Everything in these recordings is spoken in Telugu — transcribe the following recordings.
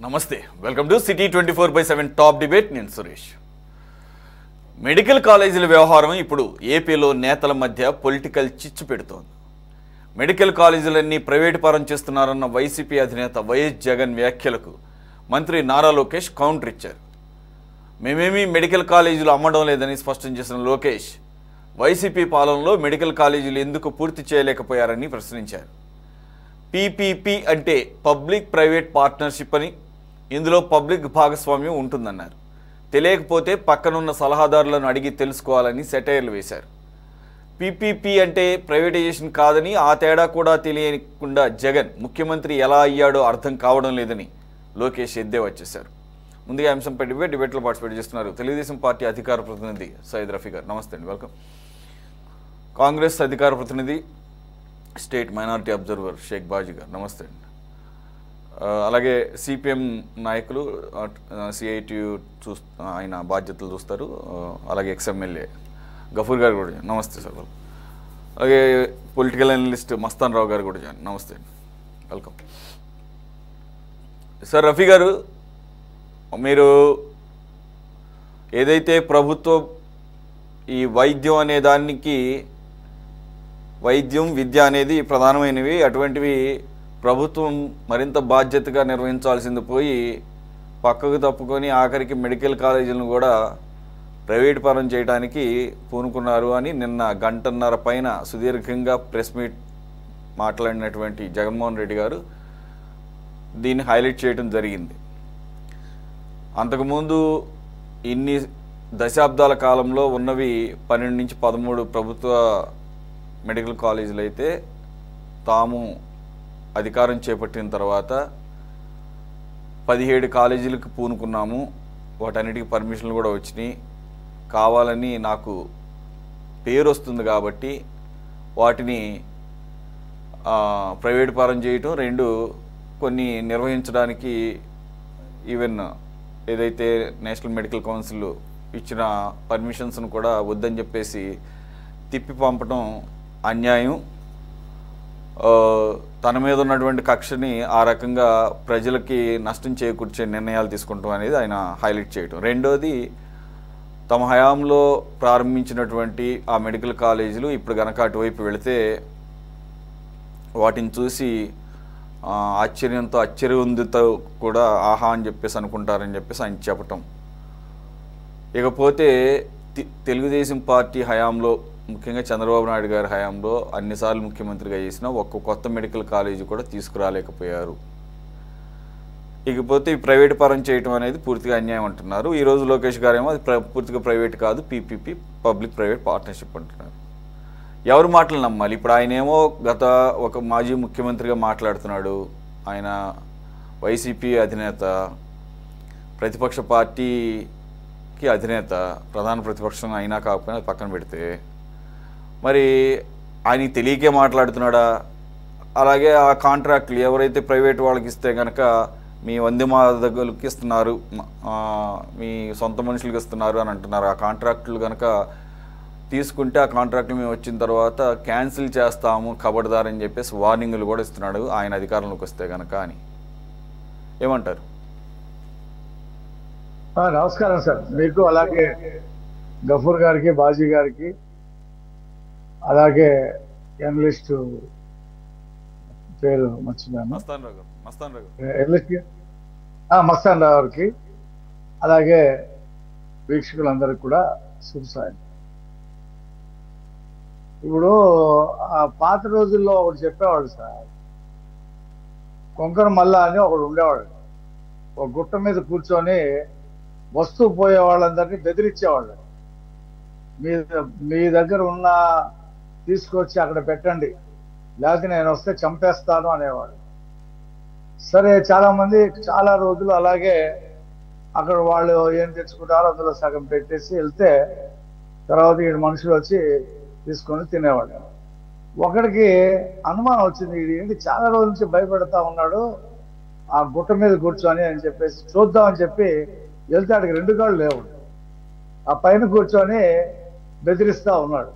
నమస్తే welcome to city 24/7 top debate. నేను సురేష్. మెడికల్ కాలేజీల వ్యవహారం ఇప్పుడు ఏపీలో నేతల మధ్య పొలిటికల్ చిచ్చు పెడుతోంది. మెడికల్ కాలేజీలన్నీ ప్రైవేటు పరం చేస్తున్నారన్న వైసీపీ అధినేత వైఎస్ జగన్ వ్యాఖ్యలకు మంత్రి నారా లోకేష్ కౌంటర్ ఇచ్చారు. మేమేమీ మెడికల్ కాలేజీలు అమ్మడం లేదని స్పష్టం చేసిన లోకేష్ వైసీపీ పాలనలో మెడికల్ కాలేజీలు ఎందుకు పూర్తి చేయలేకపోయారని ప్రశ్నించారు. పీపీపీ అంటే పబ్లిక్ ప్రైవేట్ పార్ట్నర్షిప్ అని, ఇందులో పబ్లిక్ భాగస్వామ్యం ఉంటుందన్నారు. తెలియకపోతే పక్కనున్న సలహాదారులను అడిగి తెలుసుకోవాలని సెటైర్లు వేశారు. పీపీపీ అంటే ప్రైవేటైజేషన్ కాదని, ఆ తేడా కూడా తెలియకుండా జగన్ ముఖ్యమంత్రి ఎలా అయ్యాడో అర్థం కావడం లేదని లోకేష్ ఎద్దేవా చేశారు. ముందుగా అంశంపై డిబేట్లో పార్టిసిపేట్ చేస్తున్నారు తెలుగుదేశం పార్టీ అధికార ప్రతినిధి సయ్యద్ రఫీ గారు. నమస్తే అండి, వెల్కమ్. కాంగ్రెస్ అధికార ప్రతినిధి state minority observer Sheikh Baji గారు. నమస్తే అండి. అలాగే సిపిఎం నాయకులు సిఐటియు ఆయన బాధ్యతలు చూస్తారు, అలాగే ఎక్స్ఎమ్మెల్యే గఫూర్ గారు కూడా. నమస్తే సార్. అలాగే పొలిటికల్ అనలిస్ట్ మస్తాన్ రావు గారు కూడా. నమస్తే అండి, వెల్కమ్. సార్ రఫీ గారు, మీరు ఏదైతే ప్రభుత్వం ఈ వైద్యం అనే దానికి, వైద్యం విద్య అనేది ప్రధానమైనవి, అటువంటివి ప్రభుత్వం మరింత బాధ్యతగా నిర్వహించాల్సింది పోయి పక్కకు తప్పుకొని ఆఖరికి మెడికల్ కాలేజీలను కూడా ప్రైవేట్ పరం చేయడానికి పూనుకున్నారు అని నిన్న గంటన్నర పైన సుదీర్ఘంగా ప్రెస్ మీట్ మాట్లాడినటువంటి జగన్మోహన్ రెడ్డి గారు దీన్ని హైలైట్ చేయడం జరిగింది. అంతకుముందు ఇన్ని దశాబ్దాల కాలంలో ఉన్నవి 12 నుంచి 13 ప్రభుత్వ మెడికల్ కాలేజీలు అయితే, తాము అధికారం చేపట్టిన తర్వాత 17 కాలేజీలకు పూనుకున్నాము, వాటన్నిటికీ పర్మిషన్లు కూడా వచ్చినాయి, కావాలని నాకు పేరు వస్తుంది కాబట్టి వాటిని ప్రైవేట్ పరం చేయటం, రెండు కొన్ని నిర్వహించడానికి ఈవెన్ ఏదైతే నేషనల్ మెడికల్ కౌన్సిల్ ఇచ్చిన పర్మిషన్స్ను కూడా వద్దని చెప్పేసి తిప్పి పంపడం అన్యాయం, తన మీద ఉన్నటువంటి కక్షని ఆ రకంగా ప్రజలకి నష్టం చేకూర్చే నిర్ణయాలు తీసుకుంటాం అనేది ఆయన హైలైట్ చేయటం. రెండోది, తమ హయాంలో ప్రారంభించినటువంటి ఆ మెడికల్ కాలేజీలు ఇప్పుడు గనక అటువైపు వెళితే వాటిని చూసి ఆశ్చర్యంతో ఆశ్చర్యవంతుతో కూడా ఆహా అని చెప్పేసి అనుకుంటారని చెప్పేసి ఆయన చెప్పటం. ఇకపోతే తెలుగుదేశం పార్టీ హయాంలో, ముఖ్యంగా చంద్రబాబు నాయుడు గారి హయాంలో అన్నిసార్లు ముఖ్యమంత్రిగా చేసిన ఒక్క కొత్త మెడికల్ కాలేజీ కూడా తీసుకురాలేకపోయారు. ఇకపోతే ప్రైవేట్ పరం చేయటం అనేది పూర్తిగా అన్యాయం అంటున్నారు. ఈరోజు లోకేష్ గారేమో అది పూర్తిగా ప్రైవేట్ కాదు, పీపీపీ పబ్లిక్ ప్రైవేట్ పార్ట్నర్షిప్ అంటున్నారు. ఎవరు మాటలు నమ్మాలి? ఇప్పుడు ఆయనేమో గత ఒక మాజీ ముఖ్యమంత్రిగా మాట్లాడుతున్నాడు, ఆయన వైసీపీ అధినేత, ప్రతిపక్ష పార్టీకి అధినేత, ప్రధాన ప్రతిపక్షం అయినా కాకపోయినా పక్కన పెడితే మరి ఆయనకి తెలియకే మాట్లాడుతున్నాడా? అలాగే ఆ కాంట్రాక్టులు ఎవరైతే ప్రైవేట్ వాళ్ళకి ఇస్తే కనుక మీ వందే మాతరులకు ఇస్తున్నారు, మీ సొంత మనుషులకు ఇస్తున్నారు అని అంటున్నారు. ఆ కాంట్రాక్టులు కనుక తీసుకుంటే ఆ కాంట్రాక్టులు మేము వచ్చిన తర్వాత క్యాన్సిల్ చేస్తాము ఖబర్దార్ అని చెప్పేసి వార్నింగ్లు కూడా ఇస్తున్నాడు ఆయన అధికారంలోకి వస్తే కనుక అని. ఏమంటారు? నమస్కారం సార్, మీకు అలాగే గఫూర్ గారికి, బాజీ గారికి, అలాగే ఎనలిస్ట్ పేరు మర్చిపోయాను, మస్తాన్ రావు గారికి, అలాగే వీక్షకులందరికీ కూడా శుభసాయం. ఇప్పుడు ఆ పాత రోజుల్లో ఒకటి చెప్పేవాడు సార్, కొంకర మల్ల అని ఒకడు ఉండేవాడు. ఒక గుట్ట మీద కూర్చొని వస్తూ పోయే వాళ్ళందరినీ బెదిరించేవాళ్ళు. మీ దగ్గర ఉన్న తీసుకొచ్చి అక్కడ పెట్టండి, లేకపోతే నేను వస్తే చంపేస్తాను అనేవాడు. సరే, చాలా మంది చాలా రోజులు అలాగే అక్కడ వాళ్ళు ఏం తెచ్చుకుంటారో అందులో సగం పెట్టేసి వెళ్తే తర్వాత ఈ మనుషులు వచ్చి తీసుకొని తినేవాడు. ఒకడికి అనుమానం వచ్చింది, ఇది ఏంటి చాలా రోజుల నుంచి భయపెడతా ఉన్నాడు ఆ గుట్ట మీద కూర్చొని అని చెప్పేసి చూద్దామని చెప్పి వెళ్తే ఆడికి 2 కాళ్ళు లేవు, ఆ పైన కూర్చొని బెదిరిస్తూ ఉన్నాడు.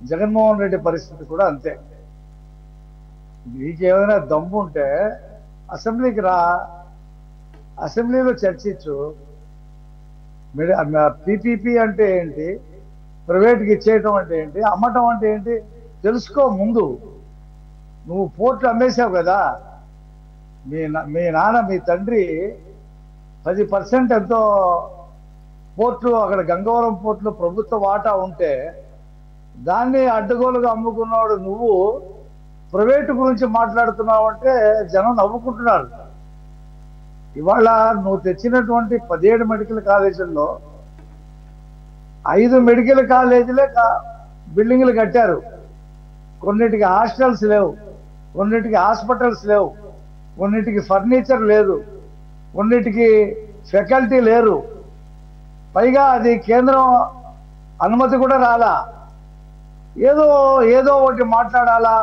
జగన్మోహన్ రెడ్డి పరిస్థితి కూడా అంతే. నీకేమైనా దమ్ము ఉంటే అసెంబ్లీకి రా, అసెంబ్లీలో చర్చించు. పీపీపీ అంటే ఏంటి, ప్రైవేట్కి ఇచ్చేయటం అంటే ఏంటి, అమ్మటం అంటే ఏంటి తెలుసుకో ముందు. నువ్వు పోర్ట్లు అమ్మేశావు కదా, మీ నాన్న మీ తండ్రి 10% ఎంతో పోర్ట్లు, అక్కడ గంగవరం పోర్టులో ప్రభుత్వ వాటా ఉంటే దాన్ని అడ్డగోలుగా అమ్ముకున్నాడు. నువ్వు ప్రైవేటు గురించి మాట్లాడుతున్నావు అంటే జనం నవ్వుకుంటున్నారు. ఇవాళ నువ్వు తెచ్చినటువంటి 17 మెడికల్ కాలేజీల్లో 5 మెడికల్ కాలేజీలే బిల్డింగ్లు కట్టారు. కొన్నిటికి హాస్టల్స్ లేవు, కొన్నిటికి హాస్పిటల్స్ లేవు, కొన్నిటికి ఫర్నిచర్ లేదు, కొన్నిటికి ఫ్యాకల్టీ లేరు. పైగా అది కేంద్రం అనుమతి కూడా రాలా. ఏదో ఒకటి మాట్లాడాలా,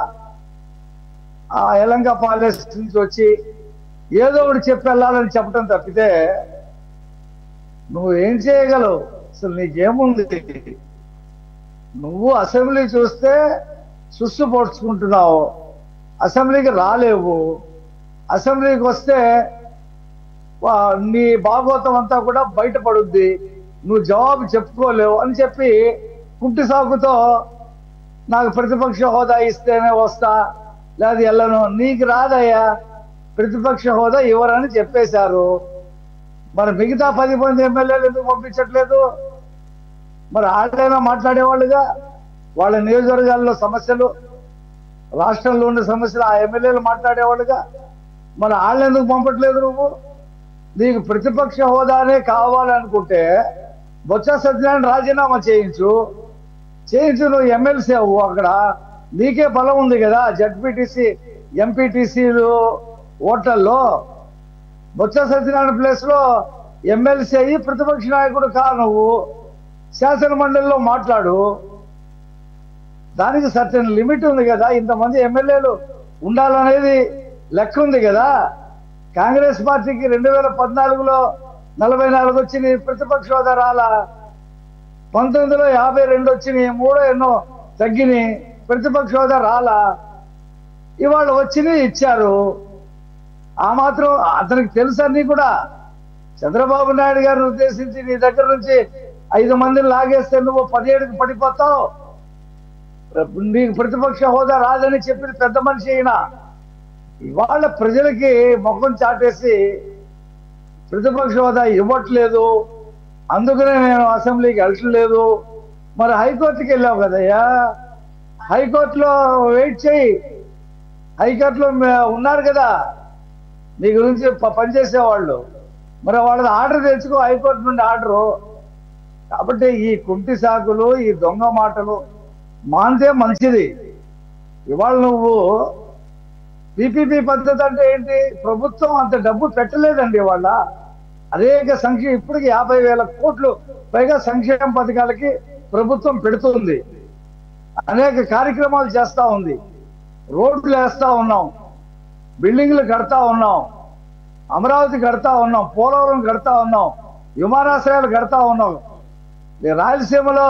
ఆ యలంక ప్యాలెస్ నుంచి వచ్చి ఏదో ఒకటి చెప్పి వెళ్ళాలని చెప్పడం తప్పితే నువ్వు ఏం చేయగలవు? అసలు నీకేముంది? నువ్వు అసెంబ్లీ చూస్తే సుస్సు పొడుచుకుంటున్నావు, అసెంబ్లీకి రాలేవు. అసెంబ్లీకి వస్తే నీ భాగవతం అంతా కూడా బయటపడుద్ది, నువ్వు జవాబు చెప్పుకోలేవు అని చెప్పి కుంటి సాకుతో నాకు ప్రతిపక్ష హోదా ఇస్తేనే వస్తా, లేదా వెళ్ళను. నీకు రాదయ్యా, ప్రతిపక్ష హోదా ఇవ్వరని చెప్పేశారు. మరి మిగతా 10 మంది ఎమ్మెల్యేలు ఎందుకు పంపించట్లేదు? మరి వాళ్ళైనా మాట్లాడేవాళ్ళుగా, వాళ్ళ నియోజకవర్గాల్లో సమస్యలు, రాష్ట్రంలో ఉన్న సమస్యలు ఆ ఎమ్మెల్యేలు మాట్లాడేవాళ్ళుగా. మరి వాళ్ళు ఎందుకు పంపట్లేదు? నువ్వు నీకు ప్రతిపక్ష హోదానే కావాలనుకుంటే బొత్స సత్యనారాయణ రాజీనామా చేయించు. నువ్వు ఎమ్మెల్సీ అవ్వు. అక్కడ నీకే బలం ఉంది కదా, జడ్పీటీసీ ఎంపీటీసీలు ఓట్లలో. బొత్స సత్యనారాయణ ప్లేస్ లో ఎమ్మెల్సీ అయ్యి ప్రతిపక్ష నాయకుడు కా, నువ్వు శాసన మండలిలో మాట్లాడు. దానికి సర్టెన్ లిమిట్ ఉంది కదా, ఇంతమంది ఎమ్మెల్యేలు ఉండాలనేది లెక్క ఉంది కదా. కాంగ్రెస్ పార్టీకి 2014లో 44 వచ్చింది, ప్రతిపక్ష హోదా రాలా. 19లో 52 వచ్చినాయి, 3 ఎన్నో తగ్గినాయి, ప్రతిపక్ష హోదా రాలా. ఇవాళ వచ్చినాయి, ఇచ్చారు. ఆ మాత్రం అతనికి తెలుసని కూడా. చంద్రబాబు నాయుడు గారిని ఉద్దేశించి నీ దగ్గర నుంచి 5 మందిని లాగేస్తే నువ్వు 17కి పడిపోతావు. నీకు ప్రతిపక్ష హోదా రాదని చెప్పింది పెద్ద మనిషి అయినా. ఇవాళ ప్రజలకి ముఖం చాటేసి ప్రతిపక్ష హోదా ఇవ్వట్లేదు, అందుకనే నేను అసెంబ్లీకి వెళ్ళట్లేదు. మరి హైకోర్టుకి వెళ్ళావు కదయ్యా, హైకోర్టులో వెయిట్ చేయి. హైకోర్టులో ఉన్నారు కదా నీ గురించి పనిచేసేవాళ్ళు. మరి వాళ్ళది ఆర్డర్ తెచ్చుకో, హైకోర్టు నుండి ఆర్డరు. కాబట్టి ఈ కుంటి సాకులు, ఈ దొంగ మాటలు మాంతే మంచిది. ఇవాళ నువ్వు పీపీపీ పద్ధతి అంటే ఏంటి? ప్రభుత్వం అంత డబ్బు పెట్టలేదండి ఇవాళ. అనేక ఇప్పటికి 50,000 కోట్లు పైగా సంక్షేమ పథకాలకి ప్రభుత్వం పెడుతుంది. అనేక కార్యక్రమాలు చేస్తూ ఉంది. రోడ్లు వేస్తూ ఉన్నాం, బిల్డింగ్లు కడతా ఉన్నాం, అమరావతి కడతా ఉన్నాం, పోలవరం కడతా ఉన్నాం, విమానాశ్రయాలు కడతా ఉన్నాం. రాయలసీమలో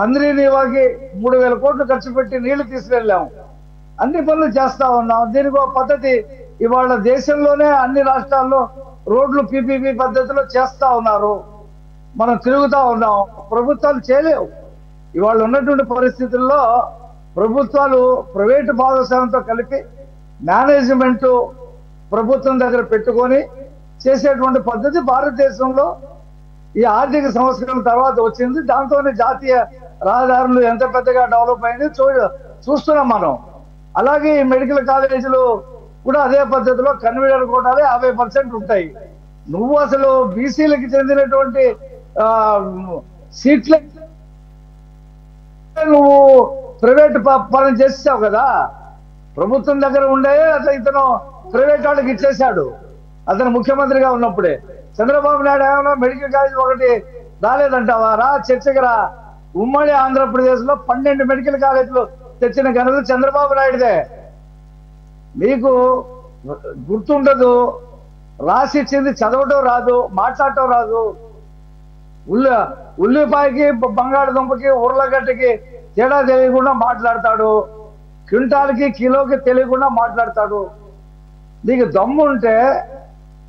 హంద్రీ నీవాకి 3,000 కోట్లు ఖర్చు పెట్టి నీళ్లు తీసుకెళ్ళాము. అన్ని పనులు చేస్తా ఉన్నాం. దీనికి ఒక పద్ధతి ఇవాళ దేశంలోనే అన్ని రాష్ట్రాల్లో రోడ్లు పీపీపీ పద్ధతిలో చేస్తా ఉన్నారు. మనం తిరుగుతా ఉన్నాం. ప్రభుత్వాలు చేయలేవు. ఇవాళ ఉన్నటువంటి పరిస్థితుల్లో ప్రభుత్వాలు ప్రైవేటు భాగస్వామ్యంతో కలిపి మేనేజ్మెంట్ ప్రభుత్వం దగ్గర పెట్టుకొని చేసేటువంటి పద్ధతి భారతదేశంలో ఈ ఆర్థిక సంవత్సరం తర్వాత వచ్చింది. దాంతోనే జాతీయ రహదారులు ఎంత పెద్దగా డెవలప్ అయింది చూస్తున్నాం మనం. అలాగే ఈ మెడికల్ కాలేజీలు కూడా అదే పద్ధతిలో కన్వీనర్ కోటాలే 50% ఉంటాయి. నువ్వు అసలు బీసీలకి చెందినటువంటి సీట్లే నువ్వు ప్రైవేట్ పని చేసావు కదా. ప్రభుత్వం దగ్గర ఉండే అతను ఇతను ప్రైవేట్ వాళ్ళకి ఇచ్చేశాడు. అతను ముఖ్యమంత్రిగా ఉన్నప్పుడే. చంద్రబాబు నాయుడు ఏమన్నా మెడికల్ కాలేజ్ ఒకటి రాలేదంటావా? రా, చర్చకి రా. ఉమ్మడి ఆంధ్రప్రదేశ్ లో 12 మెడికల్ కాలేజీలు తెచ్చిన ఘనత చంద్రబాబు నాయుడుదే. మీకు గుర్తుండదు, రాసిచ్చింది చదవటం రాదు, మాట్లాడటం రాదు. ఉల్లిపాయకి బంగాళదుంపకి ఉర్లగడ్డకి తేడా తెలియకుండా మాట్లాడతాడు. క్వింటాల్కి కిలోకి తెలియకుండా మాట్లాడతాడు. నీకు దమ్ము ఉంటే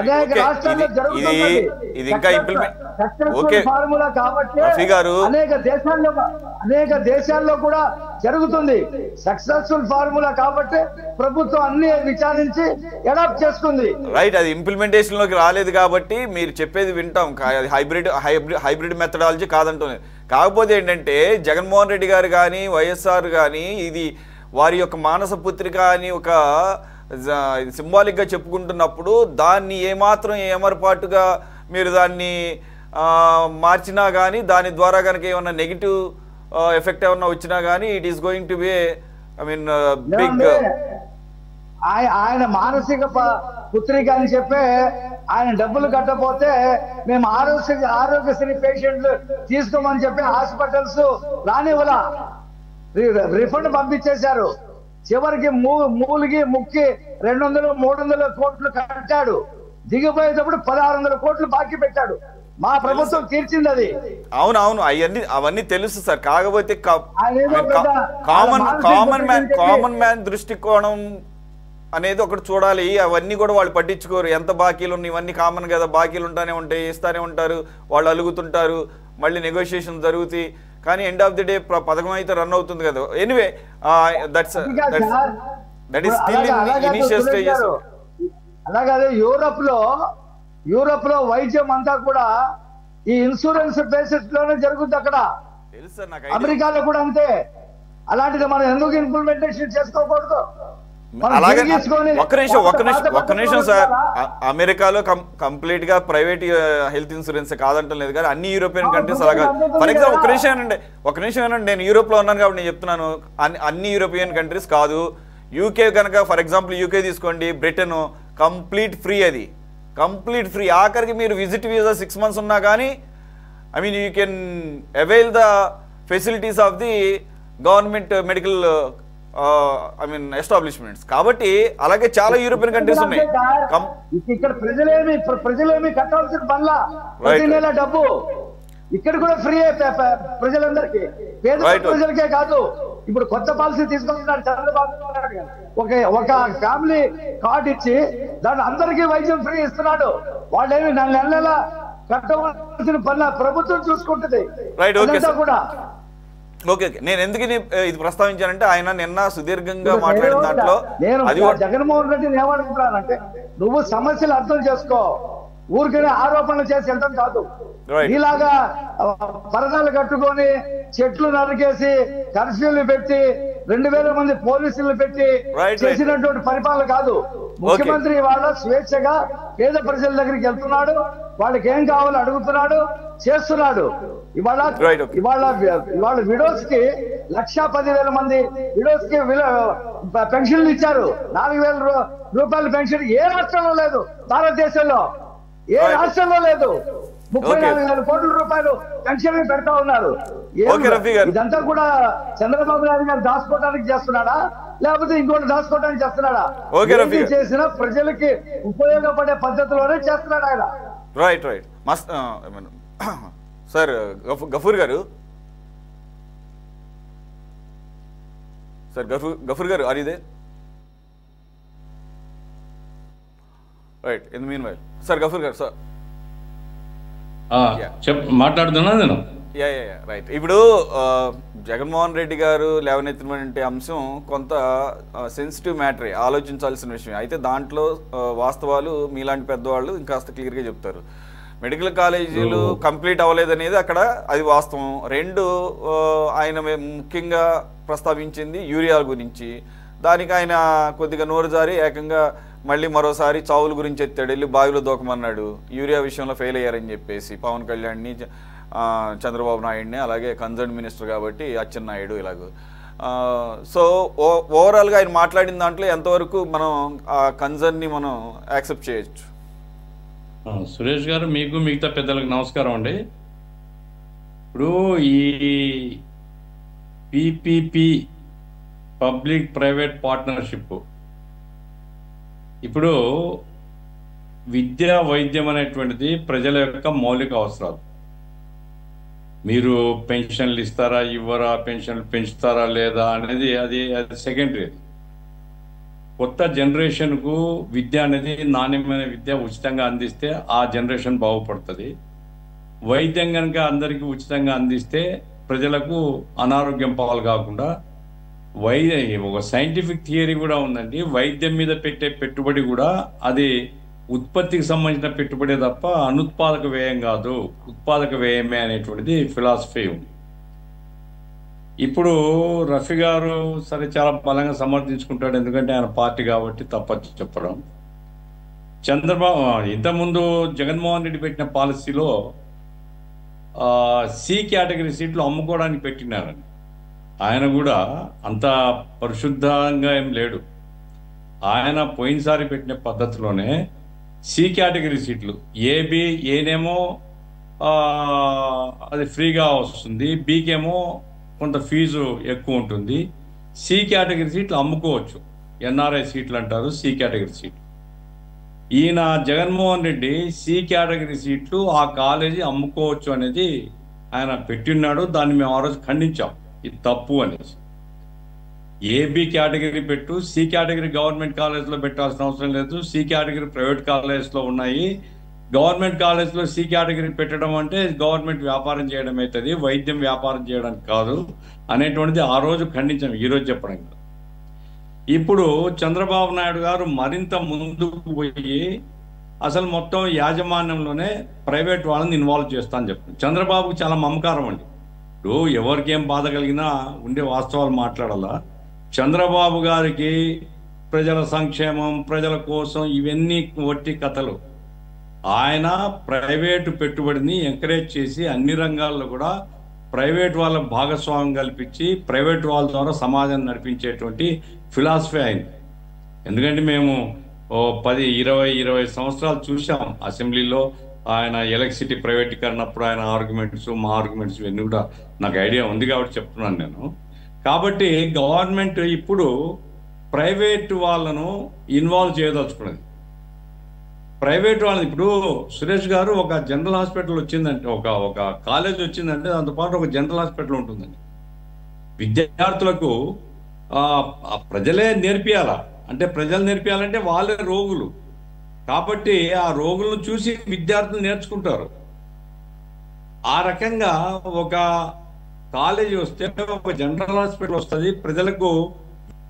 అనేక ఓకే, రాష్ట్రాల్లో జరుగుతున్నది ఇది ఇంకా ఇంప్లిమెంట్. ఓకే ఫార్ములా కాబట్టి రఫీ గారు, అనేక దేశాల్లో కూడా జరుగుతుంది. సక్సెస్ఫుల్ ఫార్ములా కాబట్టి ప్రభుత్వం అన్ని విచారించి అడాప్ట్ చేసుకుంది. రైట్, అది ఇంప్లిమెంటేషన్ లోకి రాలేదు కాబట్టి మీరు చెప్పేది వింటాం. అది హైబ్రిడ్ మెథడాలజీ కాదంటుంది. కాకపోతే ఏంటంటే జగన్మోహన్ రెడ్డి గారు కానీ వైఎస్ఆర్ కానీ ఇది వారి యొక్క మానస పుత్రిక అని ఒక సింబాలిక్గా చెప్పుకుంటున్నప్పుడు దాన్ని ఏమాత్రం ఏమరపాటుగా మీరు దాన్ని మార్చినా కానీ దాని ద్వారా కనుక ఏమన్నా నెగిటివ్ ఎఫెక్ట్ ఏమన్నా వచ్చినా కానీ it is going to be I mean big. ఆయన మానసిక పుత్రిక అని చెప్పే ఆయన డబ్బులు కట్టపోతే మేము ఆరోగ్యశ్రీ పేషెంట్లు తీసుకోమని చెప్పి హాస్పిటల్స్ రానివ్వలా, రిఫండ్ పంపించేశారు. చివరికి మూలిగి ముక్కి 200-300 కోట్లు కట్టాడు. దిగిపోయేటప్పుడు 1600 కోట్లు బాకీ పెట్టాడు. మా ప్రభుత్వం తీర్చింది అది. అవునవును, అవన్నీ తెలుసు సార్. కాకపోతే కామన్ మ్యాన్ దృష్టికోణం అనేది ఒకటి చూడాలి. అవన్నీ కూడా వాళ్ళు పట్టించుకోరు. ఎంత బాకీలు ఉన్నాయి, ఇవన్నీ కామన్ కదా, బాకీలు ఉంటానే ఉంటాయి, ఇస్తానే ఉంటారు, వాళ్ళు అలుగుతుంటారు, మళ్ళీ నెగోషియేషన్ జరుగుతాయి. కానీ ఎండ్ ఆఫ్ ది డే పథకం అయితే రన్ అవుతుంది కదా. Anyway that is still in initial stages. అలాగే యూరోప్ లో వైద్యం అంతా కూడా ఈ ఇన్సూరెన్స్ బేసిస్ లోనే జరుగుతుంది. అక్కడ తెలుసు సార్ నాకు. అమెరికాలో కూడా అంతే. అలాంటిది మనం ఎందుకు ఇంప్లిమెంటేషన్ చేసుకోకూడదు? అలాగే ఒక్క నిమిషం సార్. అమెరికాలో కంప్లీట్ గా ప్రైవేట్ హెల్త్ ఇన్సూరెన్స్ కాదంటలేదు కానీ అన్ని యూరోపియన్ కంట్రీస్ అలాగా. ఫర్ ఎగ్జాంపుల్ ఒక నిమిషం ఏనండి, నేను యూరోప్ లో ఉన్నాను కాబట్టి నేను చెప్తున్నాను. అన్ని యూరోపియన్ కంట్రీస్ కాదు. యూకే కనుక ఫర్ ఎగ్జాంపుల్ యూకే తీసుకోండి, బ్రిటన్ కంప్లీట్ ఫ్రీ, అది కంప్లీట్ ఫ్రీ. ఆఖరికి మీరు విజిట్ వీసా 6 months ఉన్నా కానీ I mean you can avail the facilities of the government medical I mean establishments. కాబట్టి అలాగే చాలా యూరోపియన్ కంట్రీస్ ఉన్నాయి. ఇక్కడ ప్రజలేమి కట్టాల్సిన పనుల ప్రతి నెల డబ్బు ఇక్కడ కూడా ఫ్రీ ప్రజలందరికీ, పేద ప్రజలకే కాదు. ఇప్పుడు కొత్త పాలసీ తీసుకుంటున్నాడు చంద్రబాబు నాయుడు గారు. ఒక ఫ్యామిలీ కార్డు ఇచ్చి దాన్ని అందరికీ వైద్యం ఫ్రీ ఇస్తున్నాడు. వాళ్ళేమి నెల కట్టవలసిన పనుల ప్రభుత్వం చూసుకుంటుంది కూడా. ఓకే, నేను ఎందుకు ఇది ప్రస్తావించానంటే ఆయన నిన్న సుదీర్ఘంగా మాట్లాడిన దాంట్లో నేను జగన్మోహన్ రెడ్డిని ఏమనుకుంటున్నానంటే, నువ్వు సమస్యలు అర్థం చేసుకో, ఊరికనే ఆరోపణలు చేసి వెళ్తాం కాదు. ఇలాగా పరదాలు కట్టుకొని చెట్లు నరికేసి కర్ఫ్యూలు పెట్టి 2000 మంది పోలీసులు పెట్టి చేసినటువంటి పరిపాలన కాదు. ముఖ్యమంత్రి వాళ్ళ స్వేచ్ఛగా పేద ప్రజల దగ్గరికి వెళ్తున్నాడు, వాళ్ళకి ఏం కావాలో అడుగుతున్నాడు, చేస్తున్నాడు. ఇవాళ విడోస్ కి 1,10,000 మంది విడోస్ కి పెన్షన్లు ఇచ్చారు. 4,000 రూపాయల పెన్షన్ ఏ రాష్ట్రంలో లేదు, భారతదేశంలో ఏ రాష్ట్రంలో లేదు. 34,000 కోట్ల రూపాయలు పెన్షన్ పెడతా ఉన్నారు. ఇదంతా కూడా చంద్రబాబు నాయుడు గారు దాచుకోవడానికి చేస్తున్నాడా, లేకపోతే ఇంకోటి దాచుకోవడానికి చేస్తున్నాడా? చేసిన ప్రజలకి ఉపయోగపడే పద్ధతిలోనే చేస్తున్నాడు ఆయన. రైట్ మస్త్ సార్. గఫూర్ గారు, సార్ గఫూర్ గారు, are you there? Right, in the mean while sir Gafoor గారు. సార్ మాట్లాడుతున్నా నేను. రైట్. ఇప్పుడు జగన్మోహన్ రెడ్డి గారు లేవనెత్తినటువంటి అంశం కొంత సెన్సిటివ్ మ్యాటరే, ఆలోచించాల్సిన విషయం. అయితే దాంట్లో వాస్తవాలు మీలాంటి పెద్దవాళ్ళు ఇంకాస్త క్లియర్గా చెప్తారు. మెడికల్ కాలేజీలు కంప్లీట్ అవ్వలేదనేది అక్కడ అది వాస్తవం. 2 ఆయన ముఖ్యంగా ప్రస్తావించింది యూరియా గురించి. దానికి ఆయన కొద్దిగా నోరు జారి ఏకంగా మళ్ళీ మరోసారి చావుల గురించి ఎత్తాడు, వెళ్ళి బావిలో దూకమన్నాడు. యూరియా విషయంలో ఫెయిల్ అయ్యారని చెప్పేసి పవన్ కళ్యాణ్ని, చంద్రబాబు నాయుడిని, అలాగే కన్సర్న్ మినిస్టర్ కాబట్టి అచ్చెన్నాయుడు ఇలాగ. సో ఓవరాల్గా ఆయన మాట్లాడిన దాంట్లో ఎంతవరకు మనం ఆ కన్సర్న్ని మనం యాక్సెప్ట్ చేయొచ్చు? సురేష్ గారు, మీకు మిగతా పెద్దలకు నమస్కారం అండి. ఇప్పుడు ఈ పిపిపి పబ్లిక్ ప్రైవేట్ పార్ట్నర్షిప్, ఇప్పుడు విద్య వైద్యం అనేటువంటిది ప్రజల యొక్క మౌలిక అవసరాలు. మీరు పెన్షన్లు ఇస్తారా ఇవ్వరా, పెన్షన్లు పెంచుతారా లేదా అనేది అది సెకండరీ. కొత్త జనరేషన్కు విద్య అనేది నాణ్యమైన విద్య ఉచితంగా అందిస్తే ఆ జనరేషన్ బాగుపడుతుంది. వైద్యం కనుక అందరికీ ఉచితంగా అందిస్తే ప్రజలకు అనారోగ్యం పాలు కాకుండా ఒక సైంటిఫిక్ థియరీ కూడా ఉందండి. వైద్యం మీద పెట్టే పెట్టుబడి కూడా అది ఉత్పత్తికి సంబంధించిన పెట్టుబడి తప్ప అనుత్పాదక వ్యయం కాదు, ఉత్పాదక వ్యయమే అనేటువంటిది ఫిలాసఫీ ఉంది. ఇప్పుడు రఫీ గారు సరే చాలా బలంగా సమర్థించుకుంటాడు, ఎందుకంటే ఆయన పార్టీ కాబట్టి తప్పచ్చు చెప్పడం. చంద్రబాబు ఇంతకుముందు జగన్మోహన్ రెడ్డి పెట్టిన పాలసీలో సి కేటగిరీ సీట్లు అమ్ముకోవడానికి పెట్టినారని. ఆయన కూడా అంత పరిశుద్ధంగా ఏం లేడు. ఆయన పోయినసారి పెట్టిన పద్ధతిలోనే సి కేటగిరీ సీట్లు ఏబి ఏనేమో అది ఫ్రీగా వస్తుంది, బీకేమో కొంత ఫీజు ఎక్కువ ఉంటుంది. సి కేటగిరీ సీట్లు అమ్ముకోవచ్చు, ఎన్ఆర్ఐ సీట్లు అంటారు సి కేటగిరీ సీట్లు. ఈయన జగన్మోహన్ రెడ్డి సి కేటగిరీ సీట్లు ఆ కాలేజీ అమ్ముకోవచ్చు అనేది ఆయన పెట్టిన్నాడు. దాన్ని మేము ఆ రోజు ఖండించాం, ఇది తప్పు అనేసి. ఏబి కేటగిరీ పెట్టు, సి కేటగిరీ గవర్నమెంట్ కాలేజ్లో పెట్టాల్సిన అవసరం లేదు, సి కేటగిరీ ప్రైవేట్ కాలేజ్లో ఉన్నాయి. గవర్నమెంట్ కాలేజ్లో సి కేటగిరీ పెట్టడం అంటే గవర్నమెంట్ వ్యాపారం చేయడం అవుతుంది, వైద్యం వ్యాపారం చేయడానికి కాదు అనేటువంటిది ఆ రోజు ఖండించాం, ఈరోజు చెప్పడం కాదు. ఇప్పుడు చంద్రబాబు నాయుడు గారు మరింత ముందుకు పోయి అసలు మొత్తం యాజమాన్యంలోనే ప్రైవేట్ వాళ్ళని ఇన్వాల్వ్ చేస్తా అని చెప్తాను. చంద్రబాబుకు చాలా మమకారం అండి. ఇప్పుడు ఎవరికేం బాధ కలిగినా ఉండే వాస్తవాలు మాట్లాడాలా. చంద్రబాబు గారికి ప్రజల సంక్షేమం, ప్రజల కోసం ఇవన్నీ వట్టి కథలు. ఆయన ప్రైవేటు పెట్టుబడిని ఎంకరేజ్ చేసి అన్ని రంగాల్లో కూడా ప్రైవేట్ వాళ్ళ భాగస్వామ్యం కల్పించి ప్రైవేట్ వాళ్ళ ద్వారా సమాజాన్ని నడిపించేటువంటి ఫిలాసఫీ అయింది. ఎందుకంటే మేము 10-20 సంవత్సరాలు చూసాం అసెంబ్లీలో. ఆయన ఎలక్ట్రిసిటీ ప్రైవేటీకరణ అప్పుడు ఆయన ఆర్గ్యుమెంట్స్, మా ఆర్గ్యుమెంట్స్ ఇవన్నీ కూడా నాకు ఐడియా ఉంది కాబట్టి చెప్తున్నాను నేను. కాబట్టి గవర్నమెంట్ ఇప్పుడు ప్రైవేట్ వాళ్ళను ఇన్వాల్వ్ చేయదలుచుకున్నది. ప్రైవేట్ వాళ్ళని ఇప్పుడు సురేష్ గారు ఒక జనరల్ హాస్పిటల్ వచ్చిందంటే, ఒక కాలేజ్ వచ్చిందంటే దాంతోపాటు ఒక జనరల్ హాస్పిటల్ ఉంటుందండి. విద్యార్థులకు ప్రజలే నేర్పియాలా, అంటే ప్రజలు నేర్పియాలంటే వాళ్ళే రోగులు కాబట్టి ఆ రోగులను చూసి విద్యార్థులు నేర్చుకుంటారు. ఆ రకంగా ఒక కాలేజీ వస్తే ఒక జనరల్ హాస్పిటల్ వస్తుంది, ప్రజలకు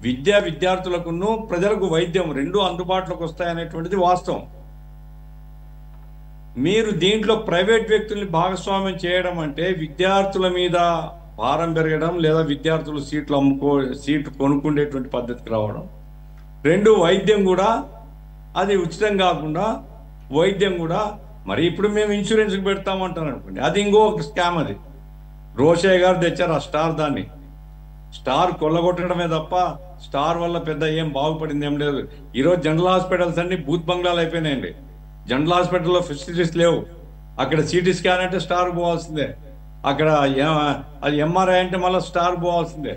విద్యార్థులకును ప్రజలకు వైద్యం రెండు అందుబాటులోకి వస్తాయనేటువంటిది వాస్తవం. మీరు దీంట్లో ప్రైవేట్ వ్యక్తుల్ని భాగస్వామ్యం చేయడం అంటే విద్యార్థుల మీద భారం పెరగడం, లేదా విద్యార్థులు సీట్లు కొనుక్కునేటువంటి పద్ధతికి రావడం. రెండు, వైద్యం కూడా అది ఉచితం కాకుండా వైద్యం కూడా మరి ఇప్పుడు మేము ఇన్సూరెన్స్కి పెడతామంటాను అనుకోండి, అది ఇంకో స్కామ్. అది రోషయ్య గారు తెచ్చారు ఆ స్టార్. దాన్ని స్టార్ కొల్లగొట్టడమే తప్ప స్టార్ వల్ల పెద్ద ఏం బాగుపడింది ఏం లేదు. ఈరోజు జనరల్ హాస్పిటల్స్ అన్ని బూత్ బంగ్లాలు అయిపోయినాయండి. జనరల్ హాస్పిటల్లో ఫెసిలిటీస్ లేవు. అక్కడ సిటీ స్కాన్ అంటే స్టార్ పోవాల్సిందే, అక్కడ అది ఎంఆర్ఐ అంటే మళ్ళీ స్టార్ పోవాల్సిందే.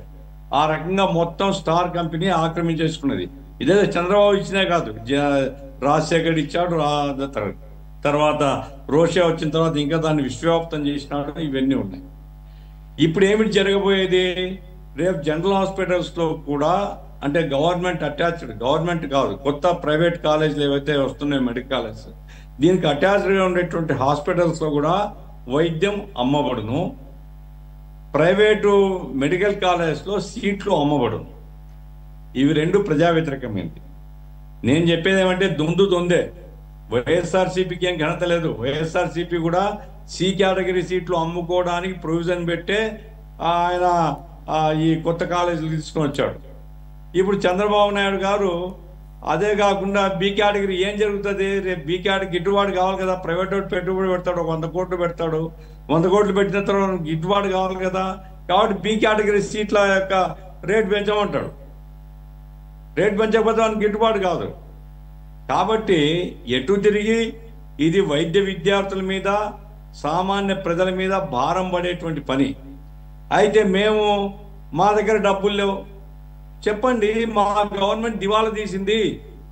ఆ రకంగా మొత్తం స్టార్ కంపెనీ ఆక్రమించేసుకున్నది. ఇదే చంద్రబాబు ఇచ్చినే కాదు, రాజశేఖర్ ఇచ్చాడు, తర్వాత రోషే వచ్చిన తర్వాత ఇంకా దాన్ని విశ్వవ్యాప్తం చేసినాడు. ఇవన్నీ ఉన్నాయి. ఇప్పుడు ఏమిటి జరగబోయేది? రేపు జనరల్ హాస్పిటల్స్లో కూడా అంటే గవర్నమెంట్ అటాచ్డ్, గవర్నమెంట్ కాదు, కొత్త ప్రైవేట్ కాలేజీలు ఏవైతే వస్తున్నాయో మెడికల్ కాలేజ్, దీనికి అటాచ్డ్గా ఉండేటువంటి హాస్పిటల్స్లో కూడా వైద్యం అమ్మబడును, ప్రైవేటు మెడికల్ కాలేజ్లో సీట్లు అమ్మబడును. ఇవి రెండు ప్రజా వ్యతిరేకమైంది. నేను చెప్పేది ఏమంటే దొందే. వైఎస్ఆర్సీపీకి ఏం ఘనత లేదు. వైఎస్ఆర్సీపీ కూడా సి కేటగిరీ సీట్లు అమ్ముకోవడానికి ప్రొవిజన్ పెట్టే ఆయన ఈ కొత్త కాలేజీలు తీసుకొని వచ్చాడు. ఇప్పుడు చంద్రబాబు నాయుడు గారు అదే కాకుండా బి కేటగిరీ ఏం జరుగుతుంది? రేపు బి కేటగిరీ గిట్టుబాటు కావాలి కదా, ప్రైవేట్ పెట్టుబడి పెడతాడు, 100 కోట్లు పెడతాడు, 100 కోట్లు పెట్టిన తర్వాత గిట్టుబాటు కావాలి కదా, కాబట్టి బి కేటగిరీ సీట్ల యొక్క రేట్ పెంచమంటాడు. రేట్ పెంచకపోతే మనకు గిట్టుబాటు కాదు. కాబట్టి ఎటు తిరిగి ఇది వైద్య విద్యార్థుల మీద, సామాన్య ప్రజల మీద భారం పడేటువంటి పని. అయితే మేము మా దగ్గర డబ్బులు లేవు చెప్పండి, మా గవర్నమెంట్ దివాలా తీసింది,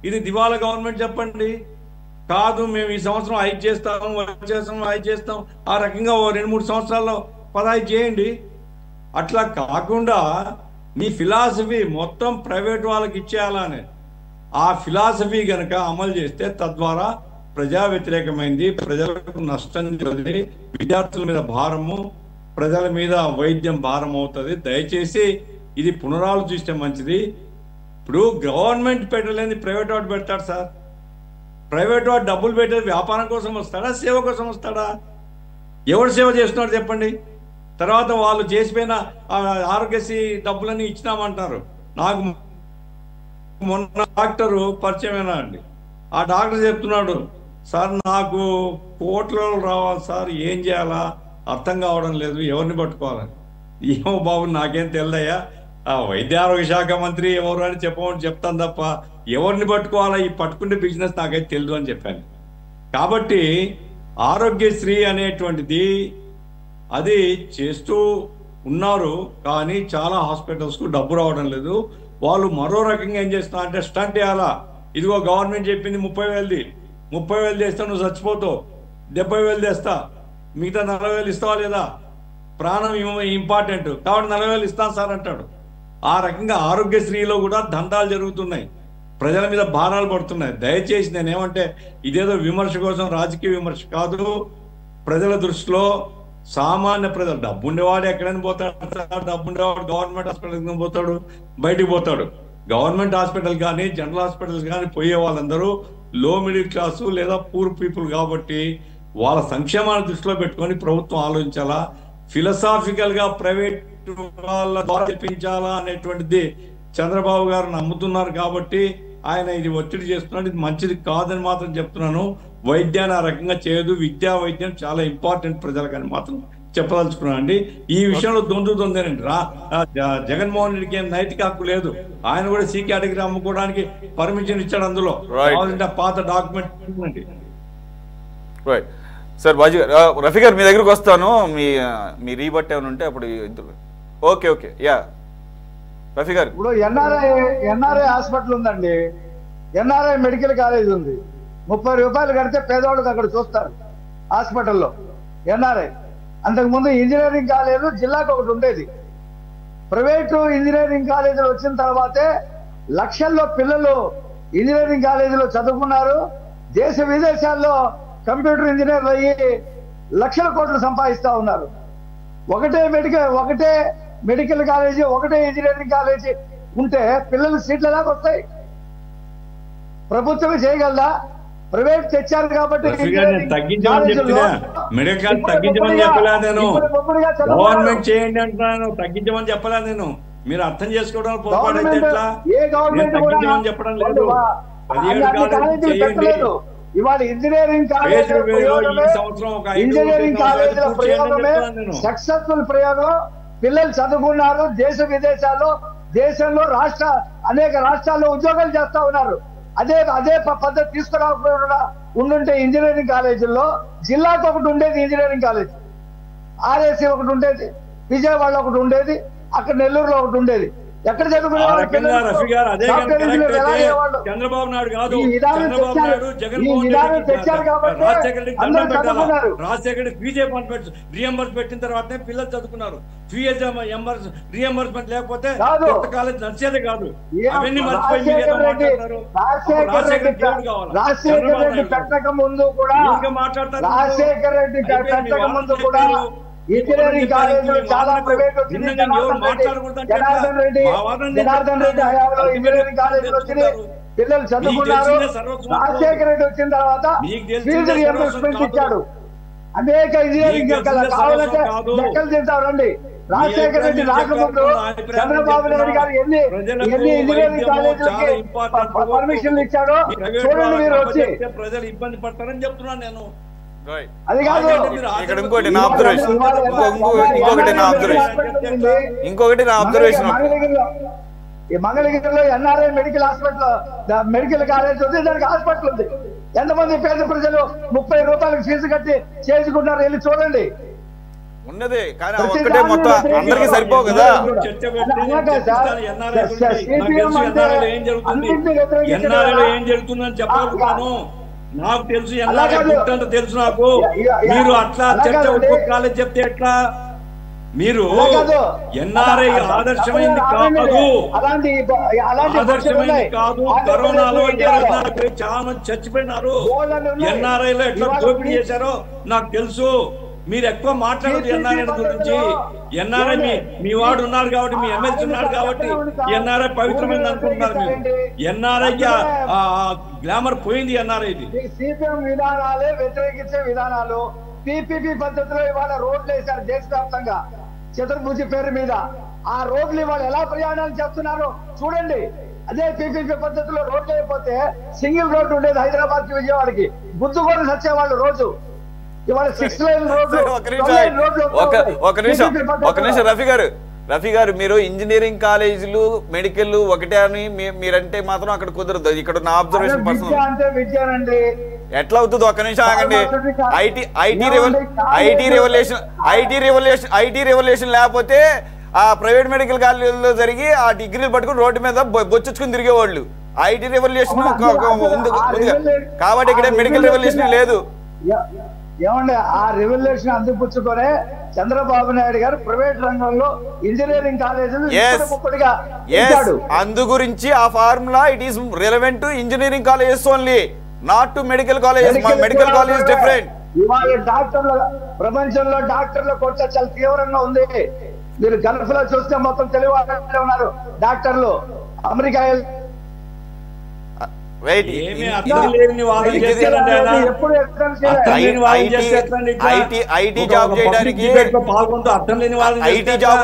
ఇది దివాలా గవర్నమెంట్ చెప్పండి. కాదు మేము ఈ సంవత్సరం 5 చేస్తాము, వచ్చే సంవత్సరం 5 చేస్తాం, ఆ రకంగా 2-3 సంవత్సరాల్లో 15 చేయండి. అట్లా కాకుండా మీ ఫిలాసఫీ మొత్తం ప్రైవేట్ వాళ్ళకి ఇచ్చేయాలని, ఆ ఫిలాసఫీ గనక అమలు చేస్తే తద్వారా ప్రజా వ్యతిరేకమైంది, ప్రజలకు నష్టం జరిగింది, విద్యార్థుల మీద భారము, ప్రజల మీద వైద్యం భారం అవుతుంది. దయచేసి ఇది పునరాలోచిస్తే మంచిది. ఇప్పుడు గవర్నమెంట్ పెట్టలేని ప్రైవేట్ వాడు పెడతాడు సార్. ప్రైవేట్ వాడు డబ్బులు పెట్టేది వ్యాపారం కోసం వస్తాడా, సేవ కోసం వస్తాడా? ఎవరు సేవ చేస్తున్నాడు చెప్పండి. తర్వాత వాళ్ళు చేసిపోయిన ఆరోగ్యశ్రీ డబ్బులన్నీ ఇచ్చినామంటారు. నాకు మొన్న డాక్టరు పరిచయమేనా అండి, ఆ డాక్టర్ చెప్తున్నాడు, సార్ నాకు కోట్లలో రావాలి సార్, ఏం చేయాలా అర్థం కావడం లేదు, ఎవరిని పట్టుకోవాలని. ఏమో బాబు నాకేం తెలియదయ్యా, ఆ వైద్య ఆరోగ్య శాఖ మంత్రి ఎవరు అని చెప్పమని చెప్తాను తప్ప ఎవరిని పట్టుకోవాలా, ఈ పట్టుకుంటే బిజినెస్ నాకైతే తెలియదు అని చెప్పాను. కాబట్టి ఆరోగ్యశ్రీ అనేటువంటిది అది చేస్తూ ఉన్నారు, కానీ చాలా హాస్పిటల్స్కు డబ్బు రావడం లేదు. వాళ్ళు మరో రకంగా ఏం చేస్తున్నారు అంటే స్టంట్ వేయాలా, ఇదిగో గవర్నమెంట్ చెప్పింది 30,000ది, 30,000 చేస్తా నువ్వు చచ్చిపోతావు, 70,000 తెస్తా, మిగతా 40,000 ఇస్తావా లేదా, ప్రాణం ఇంపార్టెంట్ కాబట్టి 40,000 ఇస్తాను సార్ అంటాడు. ఆ రకంగా ఆరోగ్యశ్రీలో కూడా దందాలు జరుగుతున్నాయి, ప్రజల మీద భారాలు పడుతున్నాయి. దయచేసి నేనేమంటే ఇదేదో విమర్శ కోసం, రాజకీయ విమర్శ కాదు. ప్రజల దృష్టిలో సామాన్య ప్రజలు, డబ్బు ఉండేవాడు ఎక్కడైనా పోతాడు, డబ్బు ఉండేవాడు గవర్నమెంట్ హాస్పిటల్కి పోతాడు, బయటికి పోతాడు. గవర్నమెంట్ హాస్పిటల్ కానీ జనరల్ హాస్పిటల్స్ కానీ పోయే వాళ్ళందరూ లో మిడిల్ క్లాసు లేదా పూర్ పీపుల్ కాబట్టి వాళ్ళ సంక్షేమాన్ని దృష్టిలో పెట్టుకొని ప్రభుత్వం ఆలోచించాలా. ఫిలసాఫికల్ గా ప్రైవేట్ వాళ్ళ ద్వారా చెప్పించాలా అనేటువంటిది చంద్రబాబు గారు నమ్ముతున్నారు కాబట్టి ఆయన ఇది ఒత్తిడి చేస్తున్నాడు. ఇది మంచిది కాదని మాత్రం చెప్తున్నాను. వైద్యాన్ని ఆ రకంగా చేయదు, విద్యా వైద్యం చాలా ఇంపార్టెంట్ ప్రజలకని మాత్రం చెప్పదలుచుకున్నాను అండి. ఈ విషయంలో దొందుతుందేనండి, జగన్మోహన్ రెడ్డికి ఏం నైతిక హక్కు లేదు. ఆయన కూడా సి కేటగిరీ అమ్ముకోవడానికి పర్మిషన్ ఇచ్చాడు, అందులో పాత డాక్యుమెంట్ అండి. Right sir. బాజీ రఫీ గారు మీ దగ్గరకు వస్తాను, మీ రీబట్ ఏమైనా ఉంటే అప్పుడు ఇద్దరు. ఓకే ఓకే యా రఫీ గారు. ఇప్పుడు ఎన్ఆర్ఐ హాస్పిటల్ ఉందండి, ఎన్ఆర్ఐ మెడికల్ కాలేజ్ ఉంది. 30 రూపాయలు కడితే పేదవాళ్ళకి అక్కడ చూస్తారు హాస్పిటల్లో. ఎన్ఆర్ఐ అంతకుముందు ఇంజనీరింగ్ కాలేజ్ జిల్లాకు ఒకటి ఉండేది. ప్రైవేటు ఇంజనీరింగ్ కాలేజీలు వచ్చిన తర్వాతే లక్షల్లో పిల్లలు ఇంజనీరింగ్ కాలేజీలో చదువుకున్నారు. దేశ విదేశాల్లో కంప్యూటర్ ఇంజనీర్లు అయ్యి లక్షల కోట్లు సంపాదిస్తా ఉన్నారు. ఒకటే మెడికల్ కాలేజీ, ఒకటే ఇంజనీరింగ్ కాలేజీ ఉంటే పిల్లలు సీట్లు ఎలా వస్తాయి? ప్రభుత్వమే చేయగలదా? ప్రైవేట్ తెచ్చారు కాబట్టి తగ్గించమని చెప్పలే నేను, గవర్నమెంట్ చేయండి అంటున్నాను, తగ్గించమని చెప్పలే నేను. మీరు అర్థం చేసుకోవడం పొరపాటు ఎట్లా? తగ్గించమని చెప్పడం లేదు. 17 చేయండి. ఇవాళ ఇంజనీరింగ్ కాలేజీల ప్రయోగమే సక్సెస్ఫుల్ ప్రయోగం. పిల్లలు చదువుకున్నారు, దేశ విదేశాల్లో, దేశంలో అనేక రాష్ట్రాల్లో ఉద్యోగాలు చేస్తా ఉన్నారు. అదే పద్ధతి తీసుకురాకుండా ఉండుంటే ఇంజనీరింగ్ కాలేజీల్లో జిల్లాకు ఒకటి ఉండేది, ఇంజనీరింగ్ కాలేజ్ ఆర్ఎస్సీ ఒకటి ఉండేది, విజయవాడలో ఒకటి ఉండేది, అక్కడ నెల్లూరులో ఒకటి ఉండేది. ఎక్కడ చదువుకునేవాళ్ళు? చంద్రబాబు నాయుడు కాదు, తెచ్చారు కాబట్టి రాజశేఖర్ ఫీజు రియంబర్స్ పెట్టిన తర్వాతనే పిల్లలు చదువుకున్నారు. ఫీజు రియంబర్స్మెంట్ లేకపోతే కాలేజ్ నడిచేదే కాదు. అవన్నీ మర్చిపోయి రాజశేఖర్ రెడ్డి పెట్టక ముందు కూడా, రాజశేఖర్ రెడ్డి పెట్టక ముందు కూడా ఇంజనీరింగ్ కాలేజీలు చాలా ప్రైవేట్ వచ్చింది. జనార్దన్ రెడ్డి హయాంలో ఇంజనీరింగ్ కాలేజీలు వచ్చింది, పిల్లలు చదువుకున్నారు. రాజశేఖర రెడ్డి వచ్చిన తర్వాత ఫీజు రియంబర్స్మెంట్ ఇచ్చాడు. అనేక ఇంజనీరింగ్ కావాలంటే లెక్కలు తింటారండి. రాజశేఖర రెడ్డి రాకముందు చంద్రబాబు నాయుడు గారు ఎన్ని ఇంజనీరింగ్ కాలేజీలకి పర్మిషన్లు ఇచ్చాడో చూడండి మీరు వచ్చి. ప్రజలు ఇబ్బంది పడతారని చెప్తున్నాను నేను. అది కాదు, ఇంకొకటి నా అబ్జర్వేషన్ ఈ మంగళగిరిలో ఎన్ఆర్ఐ మెడికల్ మెడికల్ కాలేజ్ ఉంది, దానికి హాస్పిటల్ ఉంది. ఎంతమంది పేద ప్రజలు 30 రూపాయలకు ఫీజు కట్టి చేసుకుంటారు, వెళ్ళి చూడండి. ఉన్నది కానీ ఒక్కటే మొత్తం అందరికీ సరిపోవు కదా. ఏం జరుగుతుందని చెప్పాలనుకున్నాను. నాకు తెలుసు, తెలుసు నాకు. మీరు అట్లా చర్చ ఒక్కొక్క కాలేజ్ చెప్తే ఎట్లా? మీరు అలా కాదు. ఎన్ఆర్ఐ ఆదర్శమైంది కాదు, ఆదర్శమైంది కాదు. కరోనాలో 24 చాలా మంది చచ్చిపోయినారు. ఎన్ఆర్ఐలో ఎట్లా దోపిడీ చేశారో నాకు తెలుసు. మీరు ఎక్కువ మాట్లాడదు ఎన్ఆర్ఐ గురించి. ఎన్ఆర్ఐ మీ వాడు ఉన్నారు కాబట్టి, మీ ఎమ్మెల్సీ ఉన్నారు కాబట్టి ఎన్ఆర్ఐ పవిత్రమైంది అనుకుంటున్నారు మీరు. ఎన్ఆర్ఐ గ్లామర్ పోయింది. ఎన్ఆర్ఐది సిపిఎం విధానాలే వ్యతిరేకించే విధానాలు. పిపిపి పద్ధతిలో ఇవాళ రోడ్లు వేశారు దేశవ్యాప్తంగా చతుర్భుజి పేరు మీద. ఆ రోడ్లు ఇవాళ ఎలా ప్రయాణాలు చేస్తున్నారు చూడండి. అదే పిపిపి పద్ధతిలో రోడ్లు అయిపోతే సింగిల్ రోడ్డు ఉండేది హైదరాబాద్ కి విజయవాడకి, గుద్దుకొని వచ్చేవాళ్ళు రోజు. ఇవాళ 6 లైన్ రోడ్లు. ఒక నిమిషం రఫీ గారు మీరు ఇంజనీరింగ్ కాలేజీలు మెడికల్ ఒకటే అని మీరంటే మాత్రం అక్కడ కుదరదు. ఇక్కడ నా అబ్జర్వేషన్ పర్సనల్. అంటే విద్యానండి ఎట్లా అవుతుంది? ఒక్క నిమిషం ఆగండి. ఐటీ రెవల్యూషన్ లేకపోతే ఆ ప్రైవేట్ మెడికల్ కాలేజీలో జరిగి ఆ డిగ్రీలు పట్టుకుని రోడ్డు మీద బొచ్చుకుని తిరిగేవాళ్ళు. ఐటీ రెవల్యూషన్ ఉంది కాబట్టి ఇక్కడ మెడికల్ రెవల్యూషన్ లేదు. ఏమండి ఆ రెవల్యూషన్ అందిపుచ్చుకొనే చంద్రబాబు నాయుడు గారు ప్రైవేట్ రంగంలో ఇంజనీరింగ్ కాలేజీలు అందు గురించి ఆ formula it is relevant to engineering colleges only, not to medical colleges. Medical college different. ఇవాళ డాక్టర్ల ప్రపంచంలో డాక్టర్ల కొరత చాలా తీవ్రంగా ఉంది. మీరు గల్ఫ్ లో చూస్తే మొత్తం తెలుగు ఉన్నారు డాక్టర్లు. అమెరికా ఐటీ జాబ్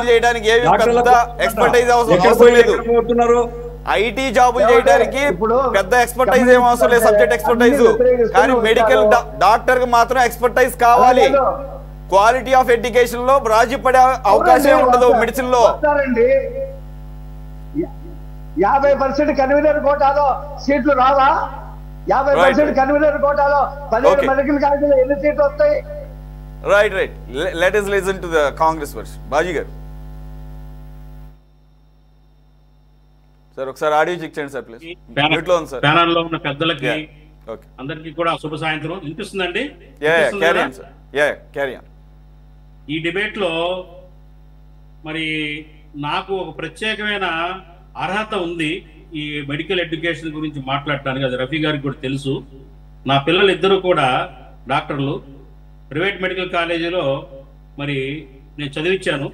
చేయడానికి ఎక్స్పర్టైజ్ అవసరం లేదు. ఐటీ జాబులు చేయడానికి పెద్ద ఎక్స్పర్టైజ్ ఏం అవసరం లేదు, సబ్జెక్ట్ ఎక్స్పర్టైజ్. కానీ మెడికల్ డాక్టర్ కి మాత్రం ఎక్స్పర్టైజ్ కావాలి. క్వాలిటీ ఆఫ్ ఎడ్యుకేషన్ లో రాజీ పడే అవకాశం ఉండదు మెడిసిన్ లో. 50% కన్వీనర్ కోటాలో సీట్లు రావా? 50% కన్వీనర్ కోటాలో 15 మెడికల్ కాలేజీలో ఎన్ని సీట్లు వస్తాయి? Right. Let us listen to the Congress version. Baji గారు సార్ ఒకసారి ఆడియో చెక్ చేయండి సార్ ప్లీజ్. మ్యూట్ లో ఉంది సార్. ప్యానల్ లో ఉన్న పెద్దలకి అందరికీ కూడా శుభ సాయంత్రం. వినిపిస్తుందండి? ఈ డిబేట్ లో మరి నాకు ఒక ప్రత్యేకమైన అర్హత ఉంది ఈ మెడికల్ ఎడ్యుకేషన్ గురించి మాట్లాడటానికి. అది రఫీ గారికి కూడా తెలుసు. నా పిల్లలు ఇద్దరు కూడా డాక్టర్లు. ప్రైవేట్ మెడికల్ కాలేజీలో మరి నేను చదివించాను.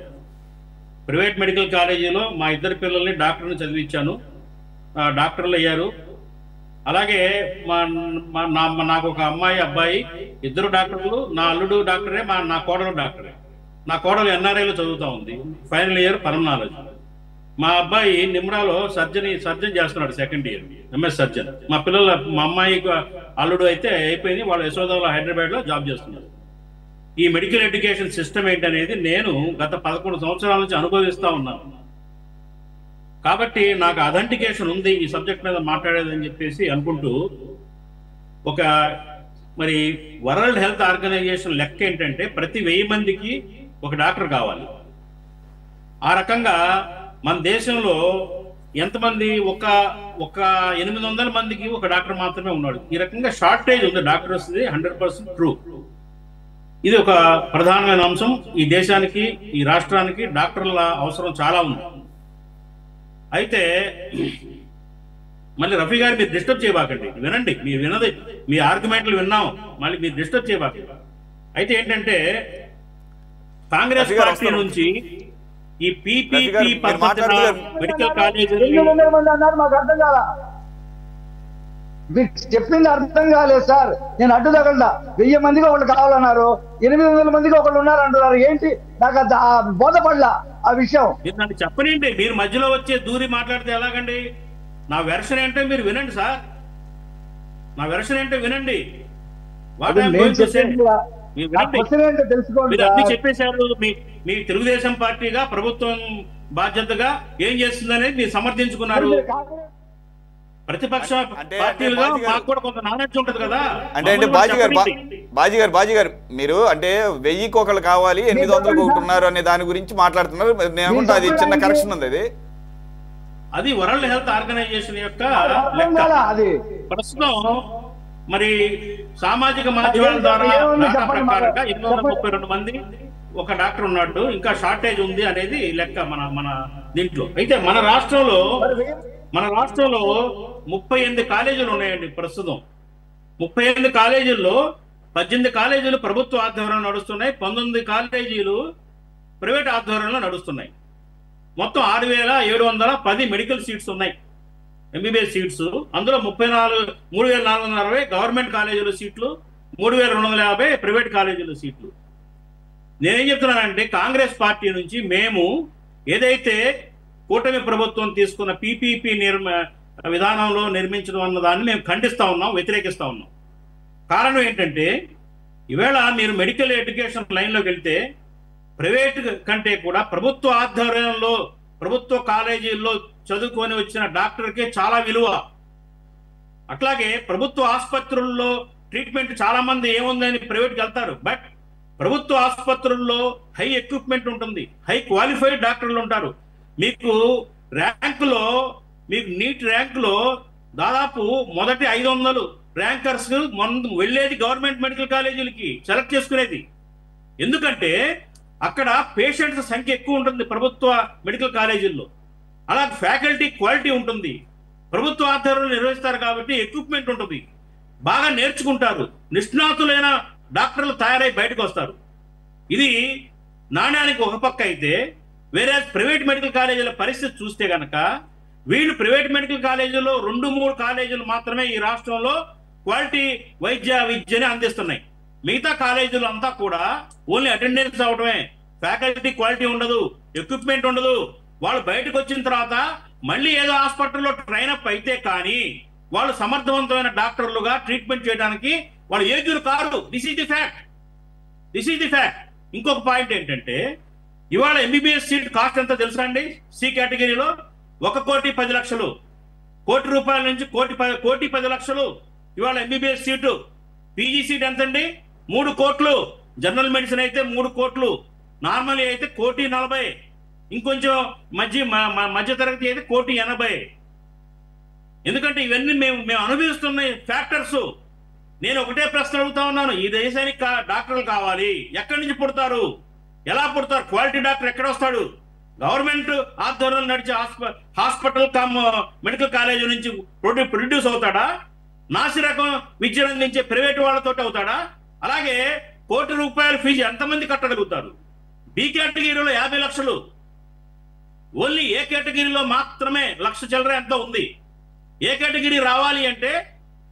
ప్రైవేట్ మెడికల్ కాలేజీలో మా ఇద్దరు పిల్లల్ని డాక్టర్ని చదివించాను, డాక్టర్లు అయ్యారు. అలాగే నాకు ఒక అమ్మాయి అబ్బాయి ఇద్దరు డాక్టర్లు. నా అల్లుడు డాక్టరే, నా కోడలు డాక్టరే. నా కోడలు ఎన్ఆర్ఐలో చదువుతూ ఉంది, ఫైనల్ ఇయర్ పల్మనాలజీ. మా అబ్బాయి నిమ్రాలో సర్జన్ చేస్తున్నాడు, సెకండ్ ఇయర్ ఎంఎస్ సర్జన్. మా అమ్మాయి అల్లుడు అయితే అయిపోయింది, వాళ్ళు యశోదాలో హైదరాబాద్లో జాబ్ చేస్తున్నారు. ఈ మెడికల్ ఎడ్యుకేషన్ సిస్టమ్ ఏంటనేది నేను గత 11 సంవత్సరాల నుంచి అనుభవిస్తూ ఉన్నాను. కాబట్టి నాకు అథెంటికేషన్ ఉంది ఈ సబ్జెక్ట్ మీద మాట్లాడేదని చెప్పేసి అనుకుంటూ, ఒక మరి వరల్డ్ హెల్త్ ఆర్గనైజేషన్ లెక్క ఏంటంటే ప్రతి 1000 మందికి ఒక డాక్టర్ కావాలి. ఆ రకంగా మన దేశంలో ఎంతమంది? ఒక 800 మందికి ఒక డాక్టర్ మాత్రమే ఉన్నాడు. ఈ రకంగా షార్టేజ్ ఉంది డాక్టర్స్, 100% ట్రూ. ఇది ఒక ప్రధానమైన అంశం. ఈ దేశానికి, ఈ రాష్ట్రానికి డాక్టర్ల అవసరం చాలా ఉంది. అయితే మళ్ళీ రఫీ గారు మీరు డిస్టర్బ్ చేయబాకండి, వినండి. మీరు వినది, మీ ఆర్గ్యుమెంట్లు విన్నాం, మళ్ళీ మీరు డిస్టర్బ్ చేయబాకండి. అయితే ఏంటంటే కాంగ్రెస్ పార్టీ నుంచి ఈ పీపీపీ మెడికల్ కాలేజీలు మాకు అర్థం కాలా, మీరు చెప్పింది అర్థం కాలేదు సార్. నేను అడ్డు తగలడా. 1000 మందికి ఒకళ్ళు కావాలన్నారు, 800 మందికి ఒకళ్ళు ఉన్నారు అంటున్నారు. ఏంటి నాకు బోధపడలా ఆ విషయం. మీరు నాకు చెప్పనండి, మీరు మధ్యలో వచ్చే దూరి మాట్లాడితే ఎలాగండి? నా వెర్షన్ ఏంటో మీరు వినండి సార్, నా వెర్షన్ ఏంటో వినండి. తెలుసుకోండి. అన్ని చెప్పేశారు. మీ తెలుగుదేశం పార్టీగా ప్రభుత్వం బాధ్యతగా ఏం చేస్తుందనేది మీరు సమర్థించుకున్నారు. ప్రతిపక్ష పార్టీలుగా మాకు కూడా కొంత నాలెడ్జ్ ఉంటది కదా. అంటే బాజీ గారు మీరు అంటే 1000కి ఒకళ్ళు కావాలి, 800కి ఒకటి ఉన్నారు అనే దాని గురించి మాట్లాడుతున్నారు. నేను అది చిన్న కరెక్షన్ ఉంది. అది వరల్డ్ హెల్త్ ఆర్గనైజేషన్ యొక్క ప్రస్తుతం మరి సామాజిక మాధ్యమాల ద్వారా ప్రకారంగా 832 మంది ఒక డాక్టర్ ఉన్నాడు, ఇంకా షార్టేజ్ ఉంది అనేది లెక్క మన దీంట్లో. అయితే మన రాష్ట్రంలో 38 కాలేజీలు ఉన్నాయండి ప్రస్తుతం. 38 కాలేజీల్లో 18 కాలేజీలు ప్రభుత్వ ఆధ్వర్యంలో నడుస్తున్నాయి, 19 కాలేజీలు ప్రైవేట్ ఆధ్వర్యంలో నడుస్తున్నాయి. మొత్తం 6,710 మెడికల్ సీట్స్ ఉన్నాయి, ఎంబీబీఎస్ సీట్స్. అందులో 3,460 గవర్నమెంట్ కాలేజీల సీట్లు, 3,250 ప్రైవేట్ కాలేజీల సీట్లు. నేనేం చెప్తున్నానంటే, కాంగ్రెస్ పార్టీ నుంచి మేము ఏదైతే కూటమి ప్రభుత్వం తీసుకున్న పీపీపీ విధానంలో నిర్మించడం అన్న దాన్ని మేము ఖండిస్తా ఉన్నాం, వ్యతిరేకిస్తా ఉన్నాం. కారణం ఏంటంటే, ఈవేళ మీరు మెడికల్ ఎడ్యుకేషన్ లైన్లోకి వెళ్తే ప్రైవేట్ కంటే కూడా ప్రభుత్వ ఆధ్వర్యంలో ప్రభుత్వ కాలేజీల్లో చదువుకొని వచ్చిన డాక్టర్కే చాలా విలువ. అట్లాగే ప్రభుత్వ ఆసుపత్రుల్లో ట్రీట్మెంట్ చాలా మంది ఏముందని ప్రైవేట్కి వెళ్తారు, బట్ ప్రభుత్వ ఆసుపత్రుల్లో హై ఎక్విప్మెంట్ ఉంటుంది, హై క్వాలిఫైడ్ డాక్టర్లు ఉంటారు. మీకు నీట్ ర్యాంకులో దాదాపు మొదటి 500 ర్యాంకర్స్ వెళ్ళేది గవర్నమెంట్ మెడికల్ కాలేజీలకి సెలెక్ట్ చేసుకునేది. ఎందుకంటే అక్కడ పేషెంట్స్ సంఖ్య ఎక్కువ ఉంటుంది ప్రభుత్వ మెడికల్ కాలేజీల్లో. అలాగే ఫ్యాకల్టీ క్వాలిటీ ఉంటుంది, ప్రభుత్వ ఆధ్వర్యంలో నిర్వహిస్తారు కాబట్టి ఎక్విప్మెంట్ ఉంటుంది, బాగా నేర్చుకుంటారు, నిష్ణాతులైన డాక్టర్లు తయారై బయటకు వస్తారు. ఇది నాణ్యానికి ఒక పక్క అయితే, వేరే ప్రైవేట్ మెడికల్ కాలేజీల పరిస్థితి చూస్తే గనక వీళ్ళు ప్రైవేట్ మెడికల్ కాలేజీలో 2-3 కాలేజీలు మాత్రమే ఈ రాష్ట్రంలో క్వాలిటీ విద్యని అందిస్తున్నాయి. మిగతా కాలేజీలు అంతా కూడా ఓన్లీ అటెండెన్స్ అవడమే, ఫ్యాకల్టీ క్వాలిటీ ఉండదు, ఎక్విప్మెంట్ ఉండదు. వాళ్ళు బయటకు వచ్చిన తర్వాత మళ్ళీ ఏదో హాస్పిటల్లో ట్రైన్ అప్ అయితే కానీ వాళ్ళు సమర్థవంతమైన డాక్టర్లుగా ట్రీట్మెంట్ చేయడానికి వాళ్ళు యోగ్యులు కారు. This is the fact. ఇంకొక పాయింట్ ఏంటంటే, ఇవాళ ఎంబీబీఎస్ సీట్ కాస్ట్ ఎంత తెలుసా అండి? సి కేటగిరీలో 1,10,00,000, ₹1,00,00,000 నుంచి 1,10,00,000 ఇవాళ ఎంబీబీఎస్ సీటు. పీజీ సీట్ ఎంతండి? 3 కోట్లు. జనరల్ మెడిసిన్ అయితే 3 కోట్లు, నార్మల్ అయితే 1,40,00,000, ఇంకొంచెం మధ్య తరగతి అయితే 1,80,00,000. ఎందుకంటే ఇవన్నీ మేము అనుభవిస్తున్న ఫ్యాక్టర్స్. నేను ఒకటే ప్రశ్న అడుగుతా ఉన్నాను, ఈ దేశానికి డాక్టర్లు కావాలి, ఎక్కడి నుంచి పుడతారు, ఎలా పుడతారు? క్వాలిటీ డాక్టర్ ఎక్కడ వస్తాడు? గవర్నమెంట్ ఆధ్వర్యంలో నడిచే హాస్పిటల్ మెడికల్ కాలేజీ నుంచి ప్రొడ్యూస్ అవుతాడా? నాసిరకం విద్యను అందించే ప్రైవేట్ వాళ్ళతో అవుతాడా? అలాగే ₹1,00,00,000 ఫీజు ఎంతమంది కట్టగలుగుతారు? బి కేటగిరీలో 50 లక్షలు, ఓన్లీ ఏ కేటగిరీలో మాత్రమే 1,00,000 చిల్లర ఎంతో ఉంది. ఏ కేటగిరీ రావాలి అంటే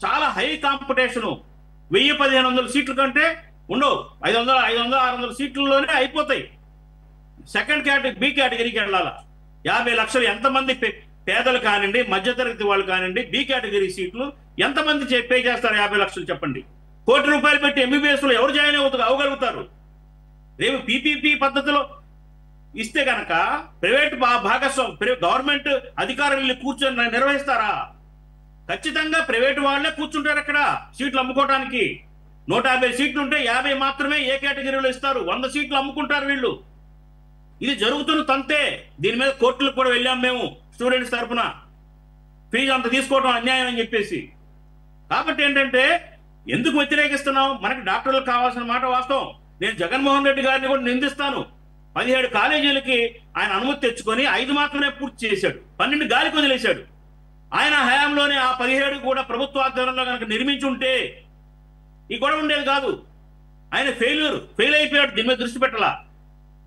చాలా హై కాంపిటీషను. 1,000-1,500 సీట్ల కంటే ఉండవు, 500-600 సీట్లలోనే అయిపోతాయి. సెకండ్ కేటగిరీ బి కేటగిరీకి వెళ్ళాలా 50 లక్షలు. ఎంతమంది పేదలు కానివ్వండి, మధ్యతరగతి వాళ్ళు కానివ్వండి, బి కేటగిరీ సీట్లు ఎంతమంది పే చేస్తారు? 50 లక్షలు చెప్పండి. ₹1,00,00,000 పెట్టి ఎంబీబీఎస్ లో ఎవరు జాయిన్ అవ్వగలుగుతారు? రేపు పీపీపీ పద్ధతిలో ఇస్తే గనక ప్రైవేట్ గవర్నమెంట్ అధికారులు కూర్చొని నిర్వహిస్తారా? ఖచ్చితంగా ప్రైవేట్ వాళ్ళే కూర్చుంటారు అక్కడ సీట్లు అమ్ముకోవడానికి. 150 సీట్లు ఉంటే 50 మాత్రమే ఏ కేటగిరీలో ఇస్తారు, 100 సీట్లు అమ్ముకుంటారు వీళ్ళు. ఇది జరుగుతున్న తంతే. దీని మీద కోర్టులకు కూడా వెళ్ళాం మేము స్టూడెంట్స్ తరఫున, ఫీజు అంత తీసుకోవడం అన్యాయం అని చెప్పేసి. కాబట్టి ఏంటంటే, ఎందుకు వ్యతిరేకిస్తున్నాం? మనకి డాక్టర్లకు కావాల్సిన మాట వాస్తవం. నేను జగన్మోహన్ రెడ్డి గారిని కూడా నిందిస్తాను. 17 కాలేజీలకి ఆయన అనుమతి తెచ్చుకొని 5 మాత్రమే పూర్తి చేశాడు, 12 గాలికి వదిలేశాడు. ఆయన హయాంలోనే ఆ 17 కూడా ప్రభుత్వ ఆధ్వర్యంలో కనుక నిర్మించి ఉంటే ఈ గొడవ ఉండేది కాదు. ఆయన ఫెయిల్ అయిపోయాడు, దీని మీద దృష్టి పెట్టాల.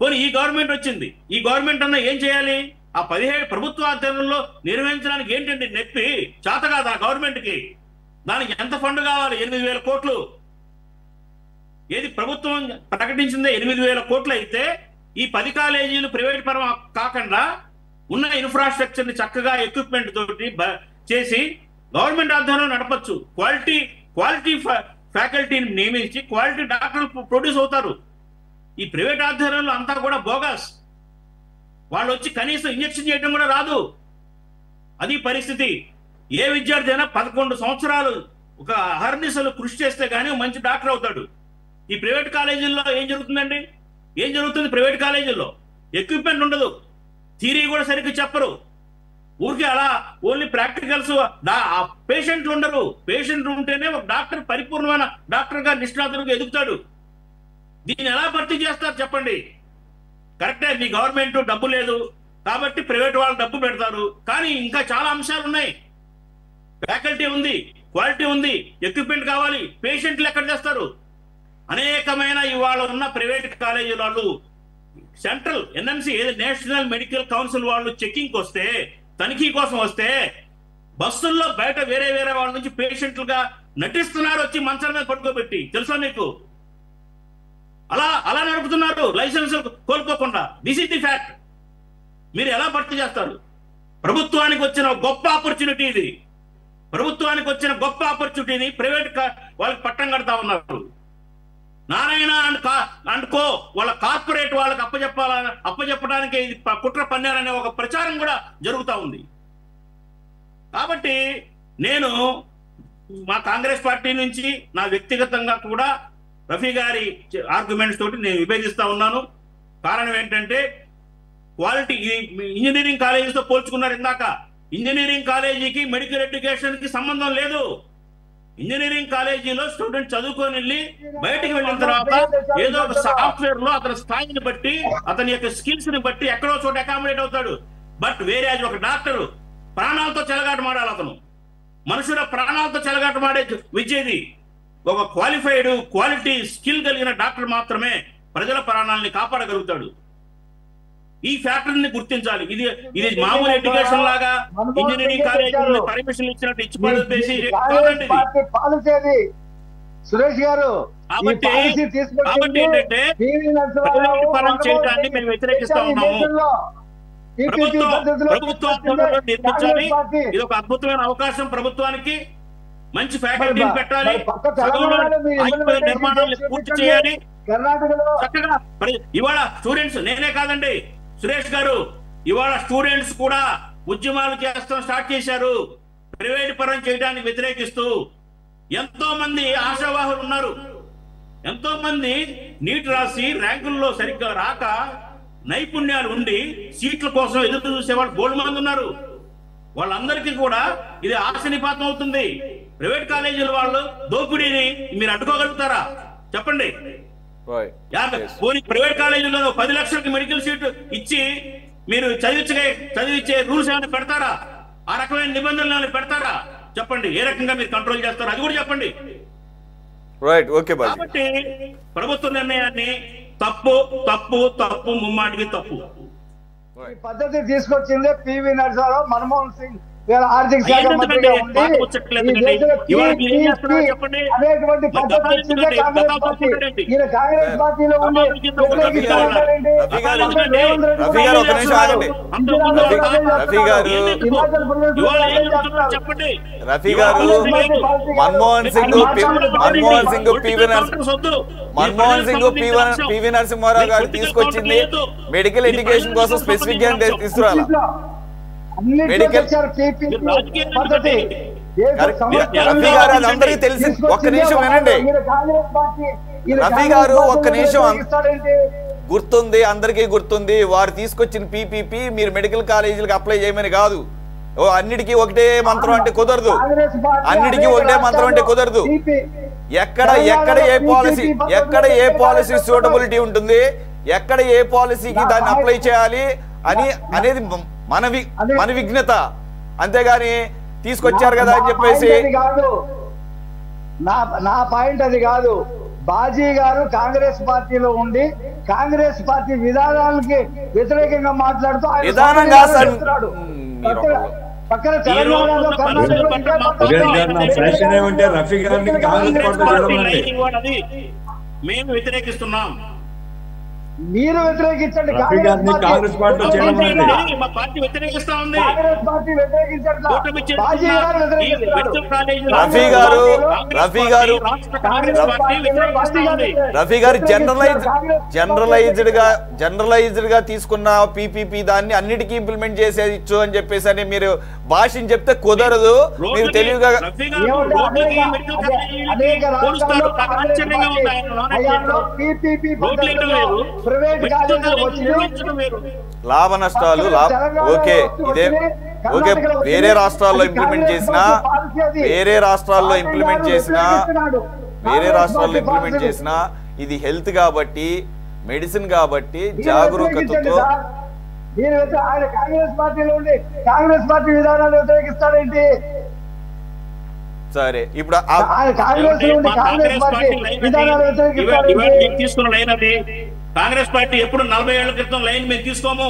పోనీ ఈ గవర్నమెంట్ వచ్చింది, ఈ గవర్నమెంట్ అన్న ఏం చేయాలి? ఆ 17 ప్రభుత్వ ఆధ్వర్యంలో నిర్వహించడానికి ఏంటంటే నొప్పి, చేత కాదు ఆ గవర్నమెంట్కి. దానికి ఎంత ఫండ్ కావాలి? 8,000 కోట్లు. ఏది ప్రభుత్వం ప్రకటించిందే 8,000 కోట్లు అయితే ఈ 10 కాలేజీలు ప్రైవేట్ పరం కాకుండా ఉన్న ఇన్ఫ్రాస్ట్రక్చర్ ని చక్కగా ఎక్విప్మెంట్ తోటి చేసి గవర్నమెంట్ ఆధ్వర్యంలో నడపచ్చు. క్వాలిటీ ఫ్యాకల్టీని నియమించి క్వాలిటీ డాక్టర్లు ప్రొడ్యూస్ అవుతారు. ఈ ప్రైవేట్ ఆధ్వర్యంలో అంతా కూడా బోగస్. వాళ్ళు వచ్చి కనీసం ఇంజక్షన్ చేయడం కూడా రాదు. అది పరిస్థితి. ఏ విద్యార్థి అయినా 11 సంవత్సరాలు ఒక అహర్నిశలు కృషి చేస్తే గానీ మంచి డాక్టర్ అవుతాడు. ఈ ప్రైవేట్ కాలేజీల్లో ఏం జరుగుతుందండి? ఏం జరుగుతుంది? ప్రైవేట్ కాలేజీల్లో ఎక్విప్మెంట్ ఉండదు, థియరీ కూడా సరిగ్గా చెప్పరు. ఊరికే అలా ఓన్లీ ప్రాక్టికల్స్. పేషెంట్లు ఉండరు. పేషెంట్ ఉంటేనే ఒక డాక్టర్ పరిపూర్ణమైన డాక్టర్ గా నిష్ణాతులుగా ఎదుగుతాడు. దీన్ని ఎలా భర్తీ చేస్తారు చెప్పండి? కరెక్టే, మీ గవర్నమెంట్ డబ్బు లేదు కాబట్టి ప్రైవేట్ వాళ్ళు డబ్బు పెడతారు, కానీ ఇంకా చాలా అంశాలు ఉన్నాయి. ఫ్యాకల్టీ ఉంది, క్వాలిటీ ఉంది, ఎక్విప్మెంట్ కావాలి, పేషెంట్లు ఎక్కడ చేస్తారు? అనేకమైన ఇవాళ ఉన్న ప్రైవేట్ కాలేజీల వాళ్ళు central NMC national medical council వాళ్ళు చెకింగ్ వస్తే, తనిఖీ కోసం వస్తే బస్సుల్లో బయట వేరే వేరే వాళ్ళ నుంచి పేషెంట్లుగా నటిస్తున్నారు, వచ్చి మంచాల మీద పట్టుకోబెట్టి. తెలుసా మీకు? అలా నడుపుతున్నారు లైసెన్స్ కోల్పోకుండా. This is the fact. మీరు ఎలా భర్తీ చేస్తారు? ప్రభుత్వానికి వచ్చిన గొప్ప ఆపర్చునిటీ ఇది. ప్రభుత్వానికి వచ్చిన గొప్ప ఆపర్చునిటీని ప్రైవేట్ వాళ్ళకి పట్టం కడతా ఉన్నారు. నారాయణ అండ్ కో వాళ్ళ కార్పొరేట్ వాళ్ళకి అప్పచెప్పడానికి ఇది కుట్ర పన్నారనే ఒక ప్రచారం కూడా జరుగుతూ ఉంది. కాబట్టి నేను మా కాంగ్రెస్ పార్టీ నుంచి నా వ్యక్తిగతంగా కూడా రఫీ గారి ఆర్గ్యుమెంట్స్ తోటి నేను విభేదిస్తా ఉన్నాను. కారణం ఏంటంటే క్వాలిటీ ఇంజనీరింగ్ కాలేజీతో పోల్చుకున్నారు ఇందాక. ఇంజనీరింగ్ కాలేజీకి మెడికల్ ఎడ్యుకేషన్ కి సంబంధం లేదు. ఇంజనీరింగ్ కాలేజీలో స్టూడెంట్ చదువుకొని వెళ్ళి బయటికి వెళ్ళిన తర్వాత ఏదో ఒక సాఫ్ట్వేర్ లో అతని స్థాయిని బట్టి, అతని యొక్క స్కిల్స్ ని బట్టి ఎక్కడో చోట అకామిడేట్ అవుతాడు. బట్ వేరే అది ఒక డాక్టర్ ప్రాణాలతో చెలగాటమాడాలి. అతను మనుషుల ప్రాణాలతో చెలగాటమాడే విద్యది. ఒక క్వాలిఫైడ్ క్వాలిటీ స్కిల్ కలిగిన డాక్టర్ మాత్రమే ప్రజల ప్రాణాలని కాపాడగలుగుతాడు. ఈ ఫ్యాక్టరీని గుర్తించాలి. ఇది మామూలు ఎడ్యుకేషన్ లాగా ఇంజనీరింగ్ కాలేజీలో పర్మిషన్ ఇచ్చినట్టు ఇచ్చిపడేసి కాదండి. సురేష్ గారు, కాబట్టి ఏంటంటే ప్రైవేట్ పరం చేయడాన్ని మేము వ్యతిరేకిస్తా ఉన్నాము. ప్రభుత్వం నిర్మించాలి. ఇది ఒక అద్భుతమైన అవకాశం ప్రభుత్వానికి. మంచి ఫ్యాకల్టీని పెట్టాలి, నిర్మాణాలు పూర్తి చేయాలి. చక్కగా ఇవాళ స్టూడెంట్స్, నేనే కాదండి సురేష్ గారు, ఇవాళ స్టూడెంట్స్ కూడా ఉద్యమాలు స్టార్ట్ చేశారు ప్రైవేట్ పరం చేయడానికి వ్యతిరేకిస్తూ. ఎంతో మంది ఆశావాహులు ఉన్నారు. ఎంతో మంది నీట్ రాసి ర్యాంకుల్లో సరిగ్గా రాక నైపుణ్యాలు ఉండి సీట్ల కోసం ఎదురు చూసేవాళ్ళు బోల్డ్ మంది ఉన్నారు. వాళ్ళందరికీ కూడా ఇది ఆశనిపాతం అవుతుంది. ప్రైవేట్ కాలేజీల వాళ్ళు దోపిడీని మీరు అడ్డుకోగలుగుతారా చెప్పండి? ప్రైవేట్ కాలేజీలో 10 లక్షలకి మెడికల్ సీట్ ఇచ్చి మీరు చదివించే రూల్స్ ఏమైనా పెడతారా? ఆ రకమైన నిబంధనలు ఏమైనా పెడతారా చెప్పండి? ఏ రకంగా మీరు కంట్రోల్ చేస్తారో అది కూడా చెప్పండి. కాబట్టి ప్రభుత్వ నిర్ణయాన్ని తప్పు ముమ్మాటికి తప్పు. పద్ధతి తీసుకొచ్చింది పివి నరసింహారావు, మన్మోహన్ సింగ్ ఆర్థిక శాఖ మంత్రిగా ఉండి అనేటువంటి పద్ధతి వచ్చిందే కాంగ్రెస్ పార్టీ. ఈయన కాంగ్రెస్ పార్టీలో ఉండి రఫీ గారు మన్మోహన్ సింగ్ పివి నరసింహారావు గారు తీసుకొచ్చింది మెడికల్ ఎడ్యుకేషన్ కోసం స్పెసిఫిక్ గా తీసుకురాలా. రఫీ గారు అది అందరికీ తెలిసి, ఒక్క నిమిషం వినండి రఫీ గారు, ఒక్క నిమిషం. గుర్తుంది, అందరికీ గుర్తుంది. వారు తీసుకొచ్చిన పీపీపీ మీరు మెడికల్ కాలేజీలకు అప్లై చేయమని కాదు. అన్నిటికీ ఒకటే మంత్రం అంటే కుదరదు. అన్నిటికీ ఒకటే మంత్రం అంటే కుదరదు. ఎక్కడ ఏ పాలసీ సూటబిలిటీ ఉంటుంది, ఎక్కడ ఏ పాలసీకి దాన్ని అప్లై చేయాలి అనేది మన విఘ్నత. అంతేగాని తీసుకొచ్చారు కదా అని చెప్పేసి. నా పాయింట్ అది కాదు. బాజీ గారు కాంగ్రెస్ పార్టీలో ఉండి కాంగ్రెస్ పార్టీ విధానాలకి వ్యతిరేకంగా మాట్లాడుతూ పక్కన తెలంగాణలో రఫీ గారిని మేము వ్యతిరేకిస్తున్నాం. మీరు వ్యతిరేకించండి. కాంగ్రెస్ పార్టీ వ్యతిరేకిస్తా ఉంది. రఫీ గారు జనరలైజ్డ్ గా తీసుకున్న పీపీపీ దాన్ని అన్నిటికీ ఇంప్లిమెంట్ చేసేయచ్చు అని చెప్పేసి అని మీరు భాషని చెప్తే కుదరదు. మీరు తెలివిగా లాభ నష్టాలు ఓకే, ఇదే ఓకే. వేరే రాష్ట్రాల్లో ఇంప్లిమెంట్ చేసినా ఇది హెల్త్ కాబట్టి, మెడిసిన్ కాబట్టి జాగరూకతతో. ఆయన కాంగ్రెస్ పార్టీలో ఉండి కాంగ్రెస్ పార్టీ విధానాలు వ్యతిరేకిస్తాడేంటి? సరే, ఇప్పుడు తీసుకున్న లైన్ అది కాంగ్రెస్ పార్టీ ఎప్పుడు 40 ఏళ్ల క్రితం లైన్ మేము తీసుకోము.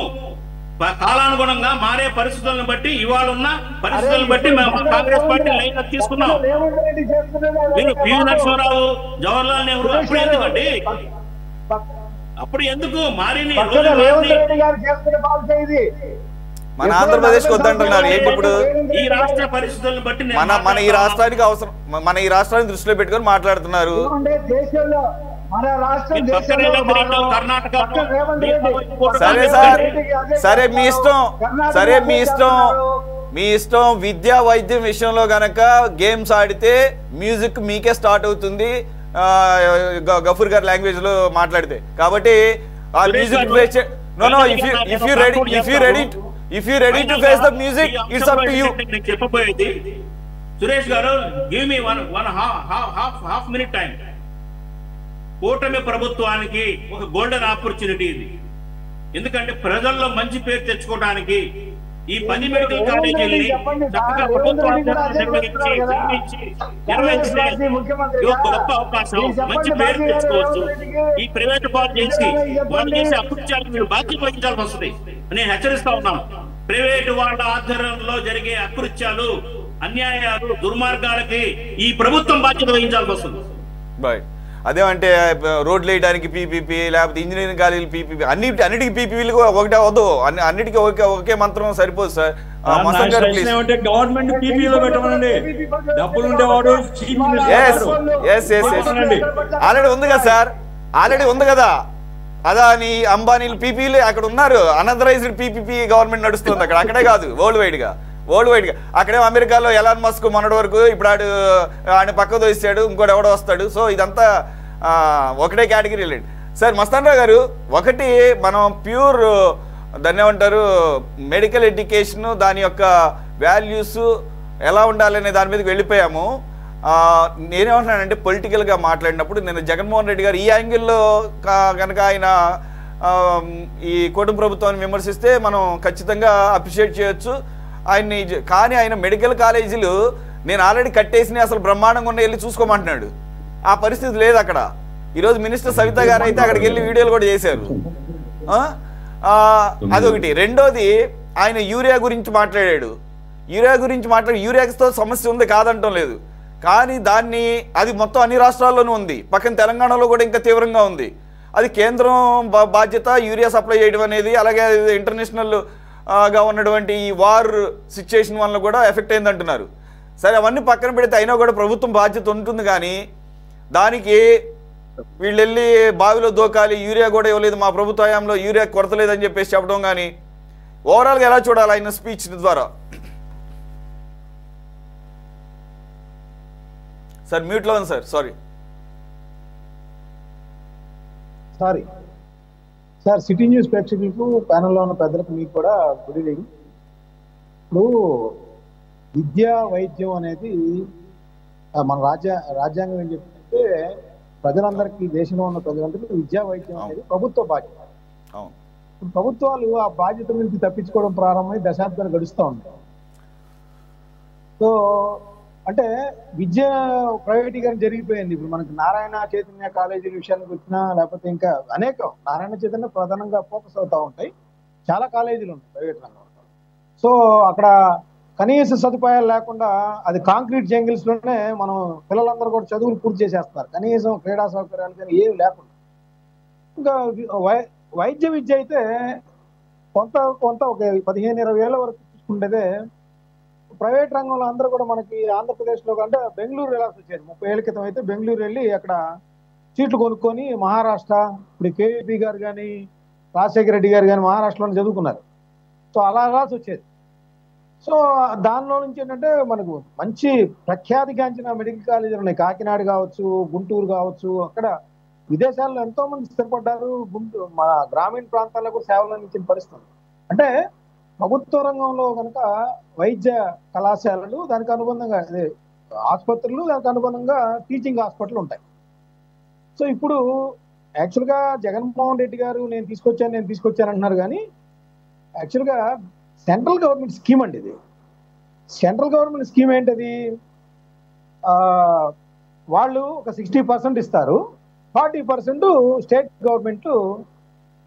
కాలానుగుణంగా మారే పరిస్థితులను బట్టి, ఇవాళ ఉన్న పరిస్థితులను బట్టి మేము కాంగ్రెస్ పార్టీ లైన్ తీసుకున్నాం. మీరు పివి నరసింహారావు, జవహర్లాల్ నెహ్రూ అప్పుడు ఎందుకండి? అప్పుడు ఎందుకు మారిన మన ఆంధ్రప్రదేశ్ వద్దంటున్నారు ఏంటి ఇప్పుడు? ఈ రాష్ట్ర పరిస్థితులను బట్టి మన ఈ రాష్ట్రానికి అవసరం, మన ఈ రాష్ట్రాన్ని దృష్టిలో పెట్టుకొని మాట్లాడుతున్నారు. సరే సార్, సరే మీ ఇష్టం, సరే మీ ఇష్టం, మీ ఇష్టం. విద్యా వైద్యం విషయంలో గనక గేమ్స్ ఆడితే మ్యూజిక్ మీకే స్టార్ట్ అవుతుంది గఫూర్ గారి లాంగ్వేజ్ లో మాట్లాడితే. కాబట్టి ఆ music if you ready to face the music, it's up to you. చెప్పబోయేది సురేష్ గారు, give me one half minute time. కూటమి ప్రభుత్వానికి ఒక గోల్డెన్ ఆపర్చునిటీ ఇది. ఎందుకంటే ప్రజల్లో మంచి పేరు తెచ్చుకోవడానికి ఈ 10 మెడికల్ కాలేజీల్ని చక్కగా ప్రభుత్వం గొప్ప అవకాశం, మంచి పేరు తెచ్చుకోవచ్చు. ఈ ప్రైవేట్ పాలు చేసి వాళ్ళు చేసే అకృత్యాలకు మీరు బాధ్యత వహించాల్సి వస్తుంది. నేను హెచ్చరిస్తా ఉన్నాను. ప్రైవేటు వాళ్ళ ఆధ్వర్యంలో జరిగే అకృత్యాలు, అన్యాయాలు, దుర్మార్గాలకి ఈ ప్రభుత్వం బాధ్యత వహించాల్సి వస్తుంది. అదేమంటే రోడ్లు వేయడానికి పీపీపీ, లేకపోతే ఇంజనీరింగ్ కాలేజీలు పీపీపీ, అన్నిటికీ పీపీపీలు ఒకటే వద్దు, అన్నిటికీ ఒకే మంత్రం సరిపోదు సార్. గవర్నమెంట్ పీపీలో పెట్టమనండి, డబ్బులు ఉండేవాడు. ఆల్రెడీ ఉంది కదా సార్, ఆల్రెడీ ఉంది కదా. అదాని, అంబానీలు పీపీలు అక్కడ ఉన్నారు. అనథరైజ్డ్ పీపీపీ గవర్నమెంట్ నడుస్తుంది అక్కడ. అక్కడే కాదు, వరల్డ్ వైడ్గా. అక్కడే అమెరికాలో ఎలాన్ మస్క్ మొన్నటి వరకు, ఇప్పుడు ఆయన పక్క దోస్తాడు, ఇంకోటి ఎవడో వస్తాడు. సో ఇదంతా ఒకటే కేటగిరీ రిలేటెడ్. సార్ మస్తాన్ రావు గారు, ఒకటి మనం ప్యూర్ దాన్ని ఏమంటారు, మెడికల్ ఎడ్యుకేషన్, దాని యొక్క వాల్యూస్ ఎలా ఉండాలనే దాని మీదకి వెళ్ళిపోయాము. నేనేమంటున్నానంటే పొలిటికల్గా మాట్లాడినప్పుడు నేను జగన్మోహన్ రెడ్డి గారు ఈ యాంగిల్లో కనుక ఆయన ఈ కూటమి ప్రభుత్వాన్ని విమర్శిస్తే మనం ఖచ్చితంగా అప్రిషియేట్ చేయొచ్చు ఆయన్ని. కానీ ఆయన మెడికల్ కాలేజీలు నేను ఆల్రెడీ కట్టేసి అసలు బ్రహ్మాండంగా ఉన్న వెళ్ళి చూసుకోమంటున్నాడు. ఆ పరిస్థితి లేదు అక్కడ. ఈరోజు మినిస్టర్ సవిత గారు అయితే అక్కడికి వెళ్ళి వీడియోలు కూడా చేశారు. అదొకటి. రెండోది, ఆయన యూరియా గురించి మాట్లాడాడు. యూరియాతో సమస్య ఉంది, కాదంటం లేదు. కానీ అది మొత్తం అన్ని రాష్ట్రాల్లోనూ ఉంది. పక్కన తెలంగాణలో కూడా ఇంకా తీవ్రంగా ఉంది. అది కేంద్రం బాధ్యత యూరియా సప్లై చేయడం అనేది. అలాగే ఇంటర్నేషనల్ గా ఉన్నటువంటి ఈ వార్ సిచ్యుయేషన్ వల్ల కూడా ఎఫెక్ట్ అయిందంటున్నారు. సరే, అవన్నీ పక్కన పెడితే అయినా కూడా ప్రభుత్వం బాధ్యత ఉంటుంది. కానీ దానికి వీళ్ళు వెళ్ళి బావిలో దూకాలి, యూరియా కూడా ఇవ్వలేదు, మా ప్రభుత్వ హయాంలో యూరియా కొరత లేదని చెప్పేసి చెప్పడం కానీ ఓవరాల్గా ఎలా చూడాలి ఆయన స్పీచ్ ద్వారా? సార్ మ్యూట్లో ఉంది sir, sorry sir. City news ప్రేక్షకులకు, ప్యానెల్లో ఉన్న పెద్దలకు మీకు కూడా గుడ్ ఈవినింగ్. ఇప్పుడు విద్యా వైద్యం అనేది మన రాజ్యాంగం ఏం చెప్తుందంటే ప్రజలందరికీ, దేశంలో ఉన్న ప్రజలందరికీ విద్యా వైద్యం అనేది ప్రభుత్వ బాధ్యత. ప్రభుత్వాలు ఆ బాధ్యత నుంచి తప్పించుకోవడం ప్రారంభమై దశాబ్దాలు గడుస్తూ ఉంటాయి. సో అంటే విద్య ప్రైవేటీకరణ జరిగిపోయింది. ఇప్పుడు మనకి నారాయణ చైతన్య కాలేజీల విషయానికి వచ్చినా, లేకపోతే ఇంకా అనేకం నారాయణ చైతన్య ప్రధానంగా ఫోకస్ అవుతూ ఉంటాయి. చాలా కాలేజీలు ఉన్నాయి ప్రైవేట్ రంగంలో. సో అక్కడ కనీస సదుపాయాలు లేకుండా, అది కాంక్రీట్ జంగిల్స్ లోనే మనం పిల్లలందరూ కూడా చదువులు పూర్తి చేసేస్తున్నారు, కనీసం క్రీడా సౌకర్యాలు కానీ ఏమి లేకుండా. ఇంకా వైద్య విద్య అయితే కొంత ఒక 15-20 ఏళ్ళ వరకు చూసుకుంటే ప్రైవేట్ రంగంలో అందరూ కూడా మనకి ఆంధ్రప్రదేశ్లో అంటే బెంగళూరు వెళ్ళాల్సి వచ్చేది. 30 ఏళ్ల క్రితం అయితే బెంగళూరు వెళ్ళి అక్కడ సీట్లు కొనుక్కొని మహారాష్ట్ర, ఇప్పుడు కేవీపీ గారు కానీ రాజశేఖర రెడ్డి గారు కానీ మహారాష్ట్రలో చదువుకున్నారు. సో అలా రాసి వచ్చేది. సో దానిలో నుంచి ఏంటంటే మనకు మంచి ప్రఖ్యాతిగాంచిన మెడికల్ కాలేజీలు ఉన్నాయి. కాకినాడ కావచ్చు, గుంటూరు కావచ్చు. అక్కడ విదేశాల్లో ఎంతో మంది స్థిరపడ్డారు. మన గ్రామీణ ప్రాంతాల్లో కూడా సేవలు అందించిన పరిస్థితి. అంటే ప్రభుత్వ రంగంలో కనుక వైద్య కళాశాలలు, దానికి అనుబంధంగా ఆసుపత్రులు, దానికి అనుబంధంగా టీచింగ్ హాస్పిటల్ ఉంటాయి. సో ఇప్పుడు యాక్చువల్గా జగన్మోహన్ రెడ్డి గారు నేను తీసుకొచ్చాను అంటున్నారు, కానీ యాక్చువల్గా సెంట్రల్ గవర్నమెంట్ స్కీమ్ అండి ఇది. సెంట్రల్ గవర్నమెంట్ స్కీమ్ ఏంటది? వాళ్ళు ఒక 60% ఇస్తారు, 40% స్టేట్ గవర్నమెంట్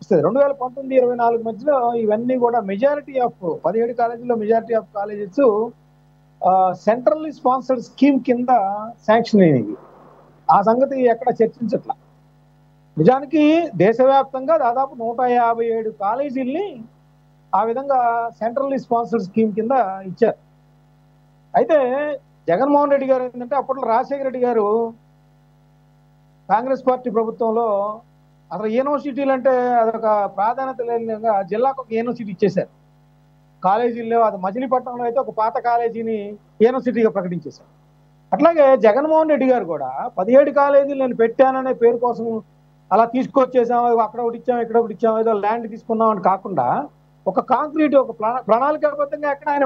ఇస్తుంది. 2019-24 మధ్యలో ఇవన్నీ కూడా మెజారిటీ ఆఫ్ 17 కాలేజీల్లో majority of colleges centrally sponsored scheme కింద శాంక్షన్ అయినవి. ఆ సంగతి ఎక్కడ చర్చించట్లా. నిజానికి దేశవ్యాప్తంగా దాదాపు 157 కాలేజీల్ని ఆ విధంగా సెంట్రల్లీ స్పాన్సర్డ్ స్కీమ్ కింద ఇచ్చారు. అయితే జగన్మోహన్ రెడ్డి గారు ఏంటంటే, అప్పట్లో రాజశేఖర రెడ్డి గారు కాంగ్రెస్ పార్టీ ప్రభుత్వంలో అసలు యూనివర్సిటీలు అంటే అదొక ప్రాధాన్యత లేనిగా జిల్లాకు ఒక యూనివర్సిటీ ఇచ్చేశారు. కాలేజీల్లో అది మచిలీపట్నంలో అయితే ఒక పాత కాలేజీని యూనివర్సిటీగా ప్రకటించేశారు. అట్లాగే జగన్మోహన్ రెడ్డి గారు కూడా 17 కాలేజీలు నేను పెట్టాననే పేరు కోసం అలా తీసుకొచ్చేసాం, అక్కడ ఒకటి ఇచ్చాం ఇక్కడ ఒకటి ఇచ్చాం, ఏదో ల్యాండ్ తీసుకున్నాం అని కాకుండా ఒక కాంక్రీట్ ఒక ప్రణాళికాబద్ధంగా ఎక్కడ ఆయన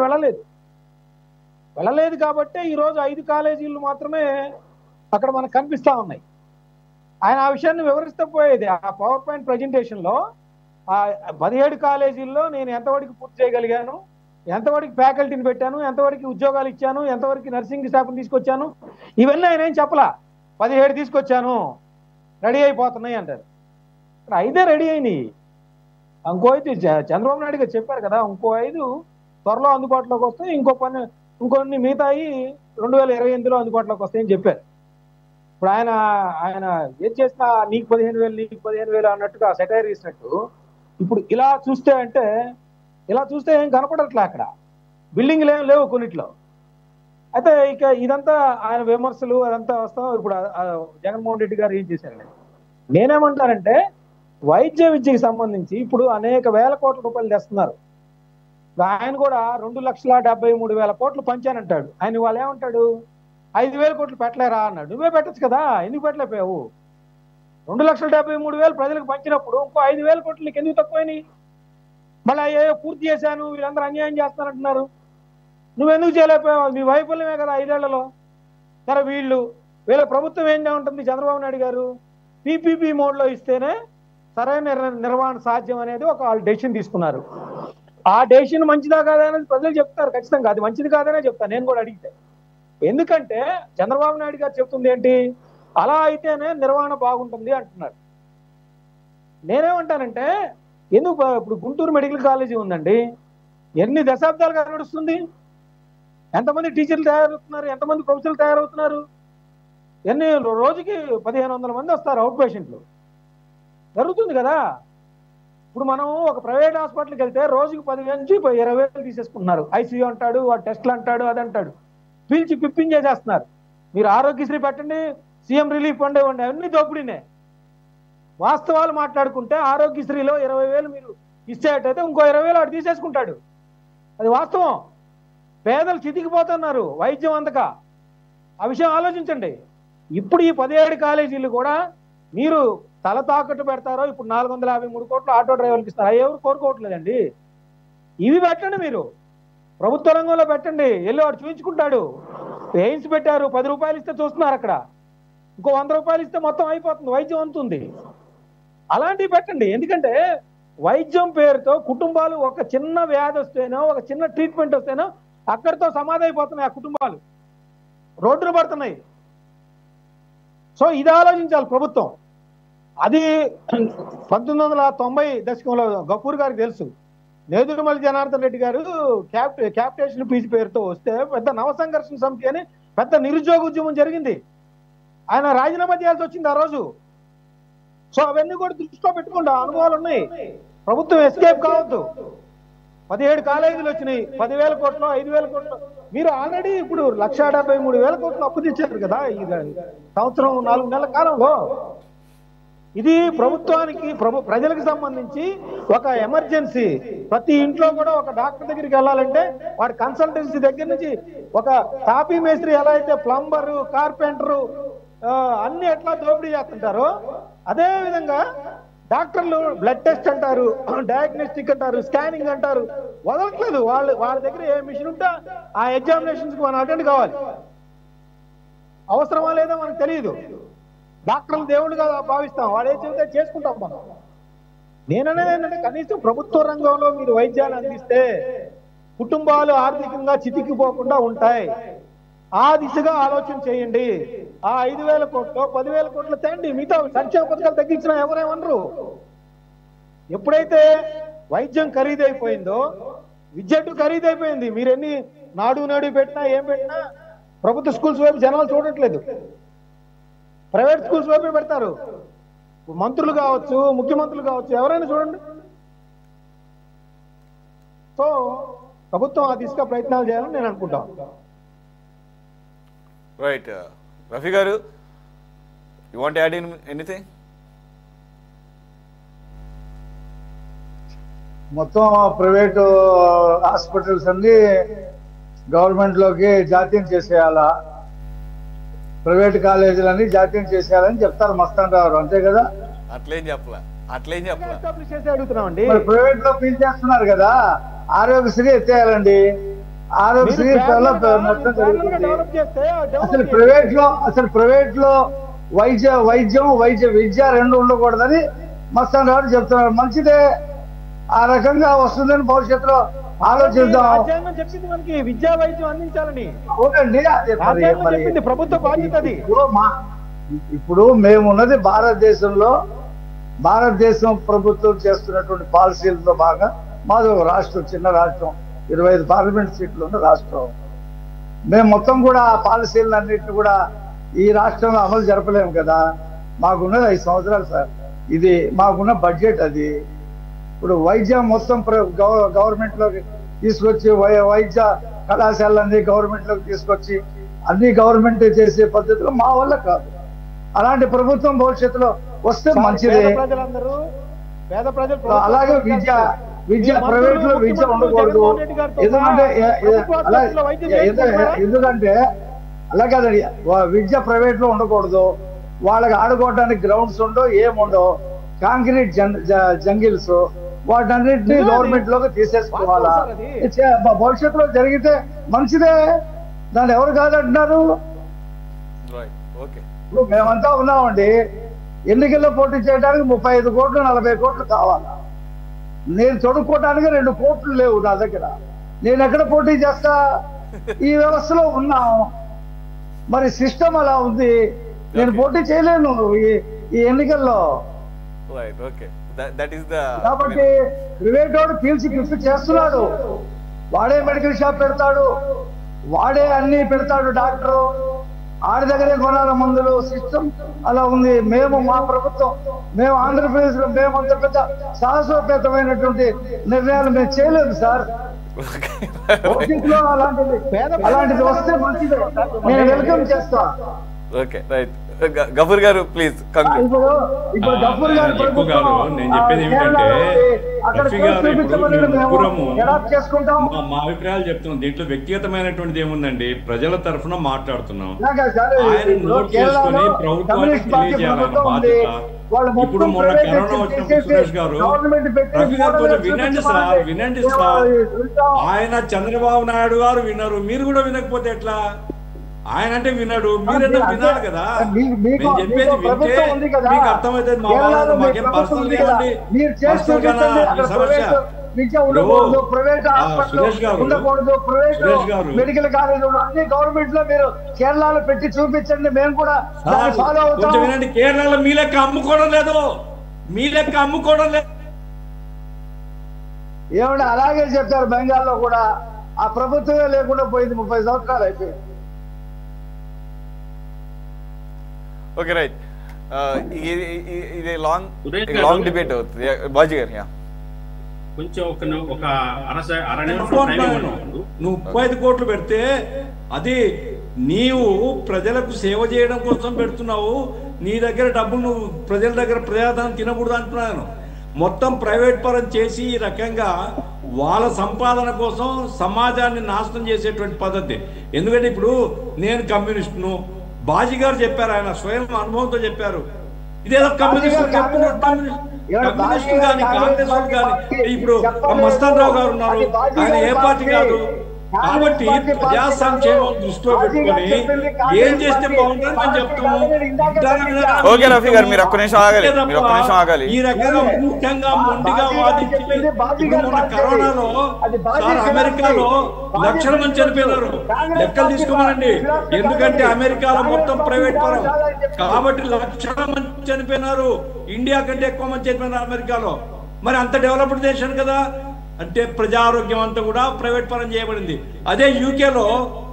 వెళ్ళలేదు కాబట్టి ఈరోజు 5 కాలేజీలు మాత్రమే అక్కడ మనకు కనిపిస్తా ఉన్నాయి. ఆయన ఆ విషయాన్ని వివరిస్తూ పోయేది ఆ పవర్ పాయింట్ ప్రజెంటేషన్లో. ఆ 17 కాలేజీల్లో నేను ఎంతవరకు పూర్తి చేయగలిగాను, ఎంతవరకు ఫ్యాకల్టీని పెట్టాను, ఎంతవరకు ఉద్యోగాలు ఇచ్చాను, ఎంతవరకు నర్సింగ్ స్టాఫ్ని తీసుకొచ్చాను, ఇవన్నీ ఆయన ఏం చెప్పలా. 17 తీసుకొచ్చాను, రెడీ అయిపోతున్నాయి అంటారు. ఇక్కడ 5 రెడీ అయినాయి. ఇంకో 5 చంద్రబాబు నాయుడు గారు చెప్పారు కదా, ఇంకో 5 త్వరలో అందుబాటులోకి వస్తాయి, ఇంకొన్ని మిగతాయి 2028లో అందుబాటులోకి వస్తాయని చెప్పారు. ఇప్పుడు ఆయన ఏం చేసినా నీకు 15,000 అన్నట్టుగా సెటైర్ ఇచ్చినట్టు ఇప్పుడు ఇలా చూస్తే ఏం కనపడట్లే. అక్కడ బిల్డింగ్లు ఏం లేవు కొన్నిట్లో. అయితే ఇక ఇదంతా ఆయన విమర్శలు అదంతా వస్తాం. ఇప్పుడు జగన్మోహన్ రెడ్డి గారు ఏం చేశారండి, నేనేమంటానంటే వైద్య విద్యకి సంబంధించి ఇప్పుడు అనేక వేల కోట్ల రూపాయలు తెస్తున్నారు. ఆయన కూడా 2,73,000 కోట్లు పంచానంటాడు. ఆయన వాళ్ళు ఏమంటాడు, 5,000 కోట్లు పెట్టలేరా అన్నాడు. నువ్వే పెట్టచ్చు కదా, ఎందుకు పెట్టలేకపోయావు? 2,73,000 ప్రజలకు పంచినప్పుడు ఇంకో 5,000 కోట్లు నీకు ఎందుకు తక్కువైనాయి? మళ్ళీ అయ్యో పూర్తి చేశాను, వీళ్ళందరూ అన్యాయం చేస్తానంటున్నారు, నువ్వెందుకు చేయలేకపోయావు? నీ వైఫల్యమే కదా 5 ఏళ్లలో. సరే వీళ్ళ ప్రభుత్వం ఏం ఉంటుంది, చంద్రబాబు నాయుడు గారు పీపీపీ మోడ్లో ఇస్తేనే సరైన నిర్వహణ సాధ్యం అనేది ఒక వాళ్ళు డెసిషన్ తీసుకున్నారు. ఆ డెసిషన్ మంచిదా కాదా అనేది ప్రజలు చెప్తారు ఖచ్చితంగా. అది మంచిది కాదనే చెప్తాను నేను కూడా అడిగితే. ఎందుకంటే చంద్రబాబు నాయుడు గారు చెప్తుంది ఏంటి, అలా అయితేనే నిర్వహణ బాగుంటుంది అంటున్నారు. నేనేమంటానంటే ఇప్పుడు గుంటూరు మెడికల్ కాలేజీ ఉందండి, ఎన్ని దశాబ్దాలుగా నడుస్తుంది, ఎంతమంది టీచర్లు తయారవుతున్నారు, ఎంతమంది ప్రొఫెసర్లు తయారవుతున్నారు, రోజుకి 1,500 మంది వస్తారు అవుట్ పేషెంట్లు, జరుగుతుంది కదా. ఇప్పుడు మనం ఒక ప్రైవేట్ హాస్పిటల్కి వెళ్తే రోజుకి 10,000 నుంచి 20,000 తీసేసుకుంటున్నారు. ఐసీయూ అంటాడు, టెస్ట్లు అంటాడు, అది అంటాడు, పీల్చి పిప్పించేసేస్తున్నారు. మీరు ఆరోగ్యశ్రీ పెట్టండి, సీఎం రిలీఫ్ ఫండ్ ఇవ్వండి, అన్ని దోపిడీనే. వాస్తవాలు మాట్లాడుకుంటే ఆరోగ్యశ్రీలో 20,000 మీరు ఇచ్చేటైతే ఇంకో 20,000 వాడు తీసేసుకుంటాడు. అది వాస్తవం. పేదలు చితికిపోతున్నారు వైద్యం అందక. ఆ విషయం ఆలోచించండి. ఇప్పుడు ఈ 17 కాలేజీలు కూడా మీరు తల తాకట్టు పెడతారో. ఇప్పుడు 453 కోట్లు ఆటో డ్రైవర్లకు ఇస్తారు, అవి ఎవరు కోరుకోవట్లేదండి. ఇవి పెట్టండి, మీరు ప్రభుత్వ రంగంలో పెట్టండి, వెళ్ళి వాడు చూపించుకుంటాడు. ఎయిమ్స్ పెట్టారు, 10 రూపాయలు ఇస్తే చూస్తున్నారు అక్కడ, ఇంకో 100 రూపాయలు ఇస్తే మొత్తం అయిపోతుంది, వైద్యం అందుతుంది. అలాంటివి పెట్టండి. ఎందుకంటే వైద్యం పేరుతో కుటుంబాలు ఒక చిన్న వ్యాధి వస్తేనో ఒక చిన్న ట్రీట్మెంట్ వస్తేనో అక్కడితో సమాధి అయిపోతున్నాయి, ఆ కుటుంబాలు రోడ్డున పడుతున్నాయి. సో ఇది ఆలోచించాలి ప్రభుత్వం. అది 1990 దశకంలో గఫూర్ గారికి తెలుసు. నేదురుమల్లి జనార్దన్ రెడ్డి గారు క్యాపిటేషన్ ఫీజు పేరుతో వస్తే పెద్ద నవసంఘర్షణ సమితి అని పెద్ద నిరుద్యోగ ఉద్యమం జరిగింది. ఆయన రాజీనామా చేయాల్సి వచ్చింది ఆ రోజు. సో అవన్నీ కూడా దృష్టిలో పెట్టుకోండి, అనుభవాలు ఉన్నాయి. ప్రభుత్వం ఎస్కేప్ కావద్దు. 17 కాలేజీలు వచ్చినాయి, 10,000 కోట్లు 5,000 కోట్లు. మీరు ఆల్రెడీ ఇప్పుడు 1,73,000 కోట్లు అప్పు తెచ్చారు కదా ఈ సంవత్సరం 4 నెలల కాలంలో. ఇది ప్రభుత్వానికి ప్రజలకు సంబంధించి ఒక ఎమర్జెన్సీ. ప్రతి ఇంట్లో కూడా ఒక డాక్టర్ దగ్గరికి వెళ్ళాలంటే వాడి కన్సల్టెన్సీ దగ్గర నుంచి ఒక తాపీ మేస్త్రి ఎలా అయితే ప్లంబరు కార్పెంటరు అన్ని ఎట్లా దోపిడీ చేస్తుంటారో అదే విధంగా డాక్టర్లు బ్లడ్ టెస్ట్ అంటారు, డయాగ్నోస్టిక్ అంటారు, స్కానింగ్ అంటారు, వదలట్లేదు. వాళ్ళ దగ్గర ఏ మిషన్ ఉంటే ఆ ఎగ్జామినేషన్స్ మనం అటెండ్ కావాలి. అవసరమా లేదా మనకు తెలియదు. డాక్టర్లు దేవుడిగా భావిస్తాం, వాడు ఏం చెబితే చేసుకుంటాం మనం. నేననేది ఏంటంటే కనీసం ప్రభుత్వ రంగంలో మీరు వైద్యాన్ని అందిస్తే కుటుంబాలు ఆర్థికంగా చితికిపోకుండా ఉంటాయి. ఆ దిశగా ఆలోచన చేయండి. ఆ 5,000 కోట్లు 10,000 కోట్లు తేండి, మిగతా సంక్షేమ పథకాలు తగ్గించినా ఎవరేమనరు. ఎప్పుడైతే వైద్యం ఖరీదైపోయిందో విద్యట్టు ఖరీదైపోయింది. మీరు ఎన్ని నాడు పెట్టినా ఏం పెట్టినా ప్రభుత్వ స్కూల్స్ వైపు జనాలు చూడట్లేదు, ప్రైవేట్ స్కూల్స్ వైపే పెడతారు. మంత్రులు కావచ్చు, ముఖ్యమంత్రులు కావచ్చు, ఎవరైనా చూడండి. సో ప్రభుత్వం ఆ దిశగా ప్రయత్నాలు చేయాలని నేను అనుకుంటాను. రైట్ రఫీ గారు, you want add in anything? మొత్తం ప్రైవేటు హాస్పిటల్స్ అన్ని గవర్నమెంట్ లోకి జాతీయం చేసేయాలా, ప్రైవేట్ కాలేజీలన్నీ జాతీయం చేసేయాలని చెప్తారు మస్తాన్ రావు, అంతే కదా? అట్లేం చెప్పలా. ఎస్టాబ్లిష్ చేసి అడుగుతున్నామండి. ప్రైవేట్ లో ఫీల్ చేస్తున్నారు కదా, ఆరోగ్యశ్రీ ఎత్తేయాలండి. ఆరోగ్యశ్రీ మొత్తం జరుగుతుంది. అసలు ప్రైవేట్ లో వైద్యం విద్య రెండు ఉండకూడదని మస్తాన్ రావు చెప్తున్నారు. మంచిదే, ఆ రకంగా వస్తుందని భవిష్యత్తులో ఆలోచిద్దాం. చెప్పింది మనకి విద్యా వైద్యం అందించాలని. అవునండి, చెప్పింది ప్రభుత్వ బాధ్యత. అది ఇప్పుడు మేమున్నది భారతదేశం ప్రభుత్వం చేస్తున్నటువంటి పాలసీలతో బాగా మాది ఒక రాష్ట్రం, చిన్న రాష్ట్రం, 25 పార్లమెంట్ సీట్లు ఉన్న రాష్ట్రం. మేము మొత్తం కూడా ఆ పాలసీలన్నింటినీ కూడా ఈ రాష్ట్రంలో అమలు జరపలేము కదా. మాకున్నది 5 సంవత్సరాలు సార్, ఇది మాకున్న బడ్జెట్. అది ఇప్పుడు వైద్యం మొత్తం గవర్నమెంట్ లోకి తీసుకొచ్చి వైద్య కళాశాలన్నీ గవర్నమెంట్ లోకి తీసుకొచ్చి అన్ని గవర్నమెంట్ చేసే పద్ధతిలో మా వల్ల కాదు. అలాంటి ప్రభుత్వం భవిష్యత్తులో వస్తే మంచిదే. పేద ప్రజలు అలాగే విద్య ప్రైవేట్ లో విద్య ఉండకూడదు. ఎందుకంటే అలా కాదండి, విద్య ప్రైవేట్ లో ఉండకూడదు. వాళ్ళకి ఆడుకోవడానికి గ్రౌండ్స్ ఉండవు, ఏముండవు, కాంక్రీట్ జంగిల్స్, వాటన్నిటిని గవర్నమెంట్ లోకి తీసేసుకోవాలా. భవిష్యత్తులో జరిగితే మంచిదే, దాన్ని ఎవరు కాదంటున్నారు. ఇప్పుడు మేమంతా ఉన్నామండి, ఎన్నికల్లో పోటీ చేయడానికి 35 కోట్లు 40 కోట్లు కావాలా. నేను తొడుక్కోవడానికి 2 కోట్లు లేవు నా దగ్గర, నేను ఎక్కడ పోటీ చేస్తా? ఈ వ్యవస్థలో ఉన్నాం, మరి సిస్టమ్ అలా ఉంది, నేను పోటీ చేయలేను ఈ ఎన్నికల్లో. కాబట్టి ప్రైవేట్ వాడు పీల్చి గిఫ్ట్ చేస్తున్నాడు, వాడే మెడికల్ షాప్ పెడతాడు, వాడే అన్ని పెడతాడు, డాక్టరు ఆడి దగ్గరే కొనాల మందులు. సిస్టమ్ అలా ఉంది. మా ప్రభుత్వం, మేము ఆంధ్రప్రదేశ్ లో మేము అంత పెద్ద సాహసోపేతమైనటువంటి నిర్ణయాలు మేము చేయలేదు సార్. అలాంటిది వస్తే మంచిది, నేను వెల్కమ్ చేస్తా. ఓకే రైట్, గఫూర్ గారు ప్లీజ్. ఇప్పుడు గఫూర్ గారు నేను చెప్పేది ఏమిటంటే, రఫీ గారు మా అభిప్రాయాలు చెప్తున్నాం. దీంట్లో వ్యక్తిగతమైనటువంటిది ఏముందండి, ప్రజల తరఫున మాట్లాడుతున్నాం. ఆయన నోట్ చేసుకుని ప్రభుత్వానికి తెలియజేయాలన్న బాధ్యత. ఇప్పుడు మొన్న కరోనా వచ్చినప్పుడు సురేష్ గారు, రఫీ గారు కొంచెం వినండి సార్. ఆయన చంద్రబాబు నాయుడు గారు విన్నారు, మీరు కూడా వినకపోతే ఎట్లా? ఆయన అంటే విన్నాడు, మీరంటే వినాలి కదా. మేము చెప్పేది వింటే మీకు అర్థమవుతుంది. మాకేం పర్సనల్ లేదండి, పర్సనల్ గానా సమస్య. సురేష్ గారు మెడికల్ కాలేజ్ అన్ని గవర్నమెంట్ లో మీరు కేరళలో పెట్టి చూపించండి, మేము కూడా కొంచెం వినండి. కేరళలో మీ లెక్క అమ్ముకోవడం లేదు. ఏమంటే అలాగే చెప్తారు. బెంగాల్లో కూడా ఆ ప్రభుత్వమే లేకుండా పోయింది, 30 సంవత్సరాలు అయిపోయింది. ఓకే రైట్, ఇది లాంగ్ డిబేట్ అవుతుంది. బాజీ గారు కొంచెం ఒక నువ్వు 35 కోట్లు పెడితే అది నీవు ప్రజలకు సేవ చేయడం కోసం పెడుతున్నావు. నీ దగ్గర డబ్బులు నువ్వు ప్రజల దగ్గర ప్రజాధనం తినకూడదు అంటున్నాను. మొత్తం ప్రైవేట్ పరం చేసి ఈ రకంగా వాళ్ళ సంపాదన కోసం సమాజాన్ని నాశనం చేసేటువంటి పద్ధతి. ఎందుకంటే ఇప్పుడు నేను కమ్యూనిస్టును, బాజీ గారు చెప్పారు, ఆయన స్వయం అనుభవంతో చెప్పారు. ఇదేదో కమ్యూనిస్టు కానీ కాంగ్రెస్ కానీ ఇప్పుడు మస్తాన్ రావు గారు ఉన్నారు, ఆయన ఏ పార్టీ కాదు. కాబట్టి ప్రజా సంక్షేమం దృష్టిలో పెట్టుకొని ఏం చేస్తే బాగుంటుందని మేము చెప్తాము. ఓకే రఫీ గారు, మీరు ఒక్క నిమిషం ఆగాలి. ఈ రకంగా ముఖ్యంగా మొండిగా వాదించి ఇప్పుడు మన కరోనాలో సార్ అమెరికాలో లక్షల మంది చనిపోయినారు. లెక్కలు తీసుకోమనండి. ఎందుకంటే అమెరికాలో మొత్తం ప్రైవేట్ పరం కాబట్టి లక్షల మంది చనిపోయినారు. ఇండియా కంటే ఎక్కువ మంది చనిపోయినారు అమెరికాలో. మరి అంత డెవలప్డ్ దేశం కదా. అంటే ప్రజా ఆరోగ్యం అంతా కూడా ప్రైవేట్ పరం చేయబడింది. అదే యూకేలో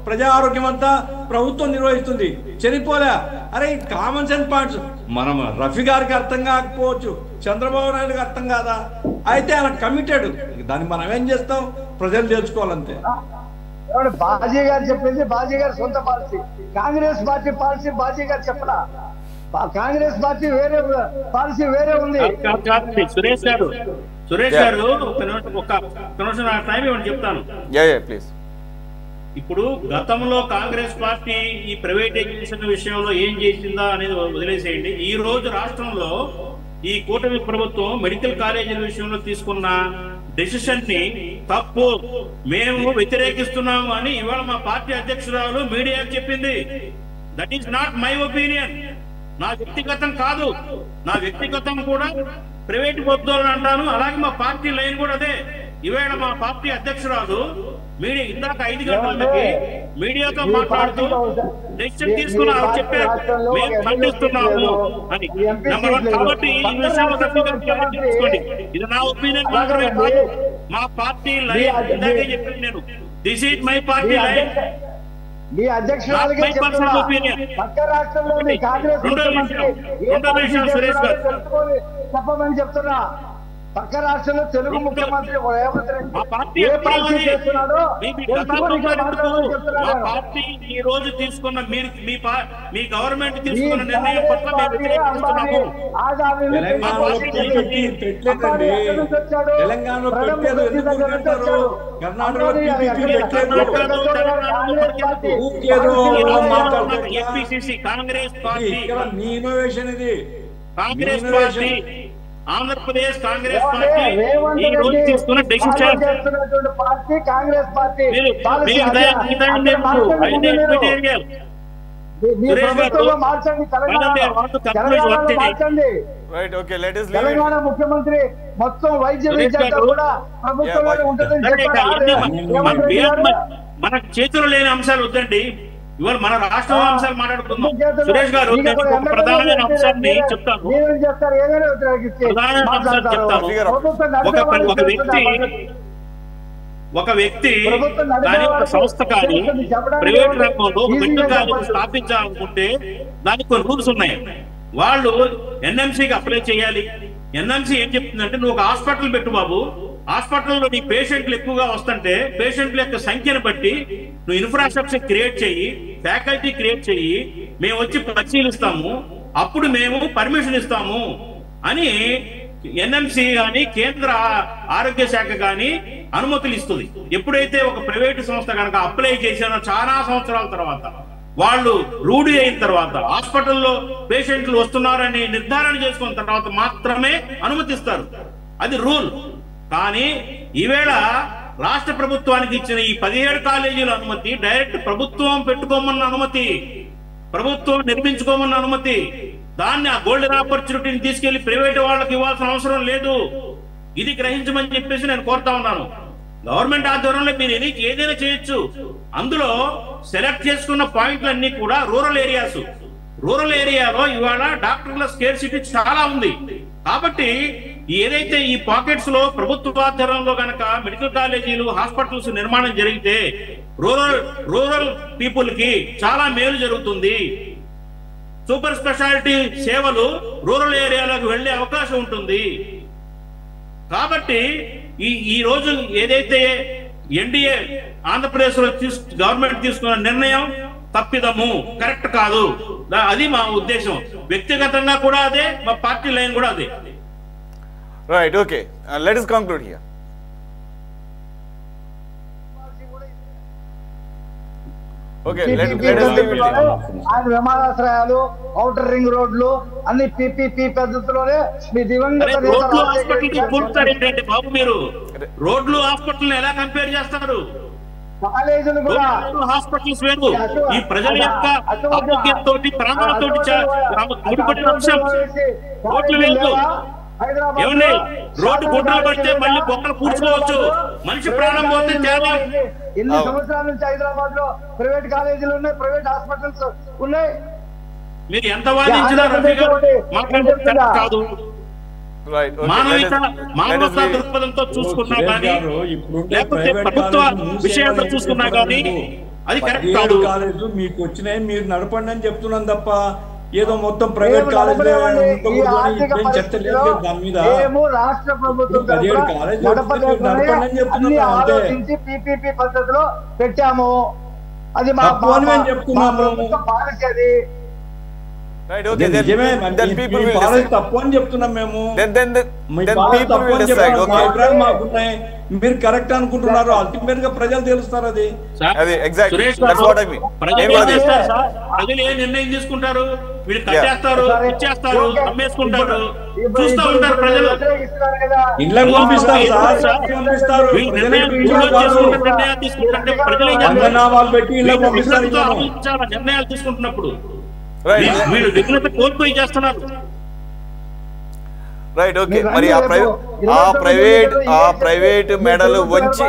ప్రజా ఆరోగ్యం అంతా ప్రభుత్వం నిర్వహిస్తుంది. చనిపోలే. అరే కామన్ సెన్స్ పాయింట్స్ మనం రఫీ గారికి అర్థం కాకపోవచ్చు, చంద్రబాబు నాయుడుకి అర్థం కాదా? అయితే ఆయన కమిటెడ్. దాన్ని మనం ఏం చేస్తాం, ప్రజలు తెలుసుకోవాలంతే. బాజీ గారు చెప్పింది బాజీ గారి సొంత policy. Congress party policy Baji గారు చెప్పడా? కాంగ్రెస్ పార్టీ వేరే పాలసీ వేరే ఉంది. సురేష్ గారు ఒక నిమిషం టైం ఇవ్వండి చెప్తాను. ప్లీజ్. ఇప్పుడు గతంలో కాంగ్రెస్ పార్టీ ఈ ప్రైవేటైజేషన్ విషయంలో ఏం చేసిందా అనేది వదిలేసేయండి. ఈ రోజు రాష్ట్రంలో ఈ కూటమి ప్రభుత్వం మెడికల్ కాలేజీల విషయంలో తీసుకున్న డెసిషన్ ని తప్పు, మేము వ్యతిరేకిస్తున్నాము అని ఇవాళ మా పార్టీ అధ్యక్షురాలు మీడియాకు చెప్పింది. That is not my opinion. నా వ్యక్తిగతం కాదు. నా వ్యక్తిగతం కూడా ప్రైవేట్ వద్దు అని అంటాను. అలాగే మా పార్టీ లైన్ కూడా అదే. ఈవేళ మా పార్టీ అధ్యక్షురాలు మీడియా ఇందాక 5 గంటలకి మీడియాతో మాట్లాడుతూ డెసిషన్ తీసుకుని ఆవిడ చెప్పారు మేము ఖండిస్తున్నాము అని. నెంబర్ 1. కాబట్టి ఈ విషయంలో తీసుకోండి. ఇది నా ఒపీనియన్ మాత్రమే కాదు, మా పార్టీ లైన్. ఇందాకే చెప్పాను నేను, this is my party line. మీ అధ్యక్షురాలుగా పక్క రాష్ట్రంలో కాంగ్రెస్ చెప్పమని చెప్తున్నా. పక్క రాష్ట్రంలో తెలుగు ముఖ్యమంత్రి పార్టీ ఈ రోజు తీసుకున్న మీ గవర్నమెంట్ తీసుకున్న నిర్ణయం పట్ల మేము వ్యతిరేకిస్తున్నాము. తెలంగాణలో పెట్టలేదు, ఎంపీసీసీ కాంగ్రెస్ పార్టీ, మీ ఇన్నోవేషన్ ఇది. కాంగ్రెస్ పార్టీ, ఆంధ్రప్రదేశ్ కాంగ్రెస్ పార్టీ ఈ రోజు తీసుకున్న decision party Congress party Telangana ముఖ్యమంత్రి మొత్తం వైద్య విద్య కూడా ప్రభుత్వంలో ఉంటుందని మనకు చేతులు లేని అంశాలు వద్దండి. ఇవాళ మన రాష్ట్ర అంశాలు మాట్లాడుకుందాం. సురేష్ గారు, ప్రధానమైన అంశాన్ని చెప్తాను. ఒక వ్యక్తి కానీ ఒక సంస్థ కానీ ప్రైవేట్ రంగంలో మెడికల్ కాలేజ్ స్థాపించాలనుకుంటే దానికి కొన్ని రూల్స్ ఉన్నాయి. వాళ్ళు ఎన్ఎంసీకి అప్లై చేయాలి. ఎన్ఎంసీ ఏం చెప్తుందంటే, నువ్వు ఒక హాస్పిటల్ పెట్టు బాబు, హాస్పిటల్లో నీ పేషెంట్లు ఎక్కువగా వస్తుంటే పేషెంట్ల యొక్క సంఖ్యను బట్టి నువ్వు ఇన్ఫ్రాస్ట్రక్చర్ క్రియేట్ చెయ్యి, ఫ్యాకల్టీ క్రియేట్ చెయ్యి, మేము వచ్చి పరిశీలిస్తాము, అప్పుడు మేము పర్మిషన్ ఇస్తాము అని ఎన్ఎంసీ కానీ కేంద్ర ఆరోగ్య శాఖ కానీ అనుమతులు ఇస్తుంది. ఎప్పుడైతే ఒక ప్రైవేటు సంస్థ కనుక అప్లై చేసిన చాలా సంవత్సరాల తర్వాత, వాళ్ళు రూఢి అయిన తర్వాత, హాస్పిటల్లో పేషెంట్లు వస్తున్నారని నిర్ధారణ చేసుకున్న తర్వాత మాత్రమే అనుమతిస్తారు. అది రూల్. కానీ ఈవేళ రాష్ట్ర ప్రభుత్వానికి ఇచ్చిన ఈ 17 కాలేజీల అనుమతి డైరెక్ట్ ప్రభుత్వం పెట్టుకోమన్న అనుమతి, ప్రభుత్వం నిర్మించుకోమన్న అనుమతి. దాన్ని ఆ గోల్డెన్ ఆపర్చునిటీని తీసుకెళ్లి ప్రైవేట్ వాళ్ళకి ఇవ్వాల్సిన అవసరం లేదు. ఇది గ్రహించమని చెప్పేసి నేను కోరుతా ఉన్నాను. గవర్నమెంట్ ఆధ్వర్యంలో మీరు ఏదైనా చేయొచ్చు. అందులో సెలెక్ట్ చేసుకున్న పాయింట్లన్నీ కూడా రూరల్ ఏరియాస్. రూరల్ ఏరియాలో ఇవాళ డాక్టర్ల స్కేర్సిటీ చాలా ఉంది. కాబట్టి ఏదైతే ఈ పాకెట్స్ లో ప్రభుత్వ ఆధ్వర్యంలో గనక మెడికల్ కాలేజీలు, హాస్పిటల్స్ నిర్మాణం జరిగితే రూరల్ పీపుల్ కి చాలా మేలు జరుగుతుంది. సూపర్ స్పెషాలిటీ సేవలు రూరల్ ఏరియాలకు వెళ్లే అవకాశం ఉంటుంది. కాబట్టి ఈ రోజు ఏదైతే ఎన్డీఏ ఆంధ్రప్రదేశ్ లో గవర్నమెంట్ తీసుకున్న నిర్ణయం తప్పిదము, కరెక్ట్ కాదు. అది మా ఉద్దేశం. వ్యక్తిగతంగా కూడా అదే, మా పార్టీ లైన్ కూడా అదే. Right, okay, let us conclude here. Okay, ఆయన విమానాశ్రయాలు, ఔటర్ రింగ్ రోడ్లు అన్ని పీపీపీ పద్ధతిలోనే మీ దివంగత బాబు, మీరు రోడ్లు హాస్పిటల్ ఎలా కంపేర్ చేస్తారు? కాలేజీలు కూడా హాస్పిటల్స్ వేరు. ఈ ప్రజల యొక్క ఆరోగ్యంతో ప్రాణాలతో ముడిపడిన అంశం. రోడ్లు లేదు. ఏమన్నా రోడ్డు గుడ్డలు పడితే మళ్ళీ బొక్కలు పూడ్చుకోవచ్చు. మనిషి ప్రాణం పోతే తేడా. ఎన్ని సంవత్సరాల నుంచి హైదరాబాద్ లో ప్రైవేట్ కాలేజీలు ఉన్నాయి, ప్రైవేట్ హాస్పిటల్స్ ఉన్నాయి. మీరు ఎంత వాదించినా రఫీ గారు మాట్లాడేది కాదు. మానవతా దృక్పథంతో చూసుకున్నా కానీ, లేకపోతే ప్రభుత్వ విషయాల్లో చూసుకున్నా కానీ అది కరెక్ట్ కాదు. కాలేజీలు మీకు వచ్చినాయి, మీరు నడపండి అని చెప్తున్నాను తప్ప ఏదో మొత్తం ప్రైవేట్ కాలేజీలో చర్చ లేదు దాని మీద. రాష్ట్ర ప్రభుత్వం ఆలోచించి పీపీపీ పద్ధతిలో పెట్టాము. అది మా చెప్తున్నాము పాలసీ. అది తప్పు అని చెప్తున్నాం మేము. మాకున్నాయి, మీరు కరెక్ట్ అనుకుంటున్నారు. అల్టిమేట్ గా ప్రజలు తెలుస్తారు. అది ప్రజలు ఏ నిర్ణయం తీసుకుంటారు? వీళ్ళు కట్టేస్తారు, ఇచ్చేస్తారు, అమ్మేసుకుంటారు, చూస్తూ ఉంటారు. ప్రజలు ఇళ్ళకి పంపిస్తారు, నిర్ణయాలు తీసుకుంటున్నప్పుడు వీళ్ళు విఘ్నత కోల్పోయి చేస్తున్నారు. Right, okay. మరి ఆ ప్రైవేట్ మెడలు వంచి,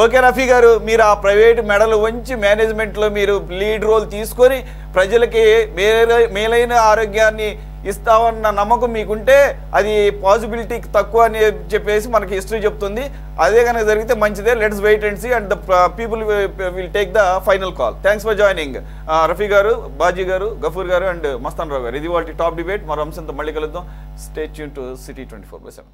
ఓకే రఫీ గారు, మీరు ఆ ప్రైవేట్ మెడలు వంచి మేనేజ్మెంట్ లో మీరు లీడ్ రోల్ తీసుకొని ప్రజలకి మేలైన ఆరోగ్యాన్ని ఇస్తామన్న నమ్మకం మీకుంటే అది పాసిబిలిటీ తక్కువ అని చెప్పేసి మనకి హిస్టరీ చెప్తుంది. అదే కనుక జరిగితే మంచిదే. Let's wait and see and the people will take the final call. Thanks for joining Rafi గారు, బాజీ గారు, గఫూర్ గారు అండ్ మస్తాన్ రావు గారు. ఇది వాళ్ళ టాప్ డిబేట్. మరో అంశంతో మళ్ళీ కలుద్దాం. Stay tune to city 24/7.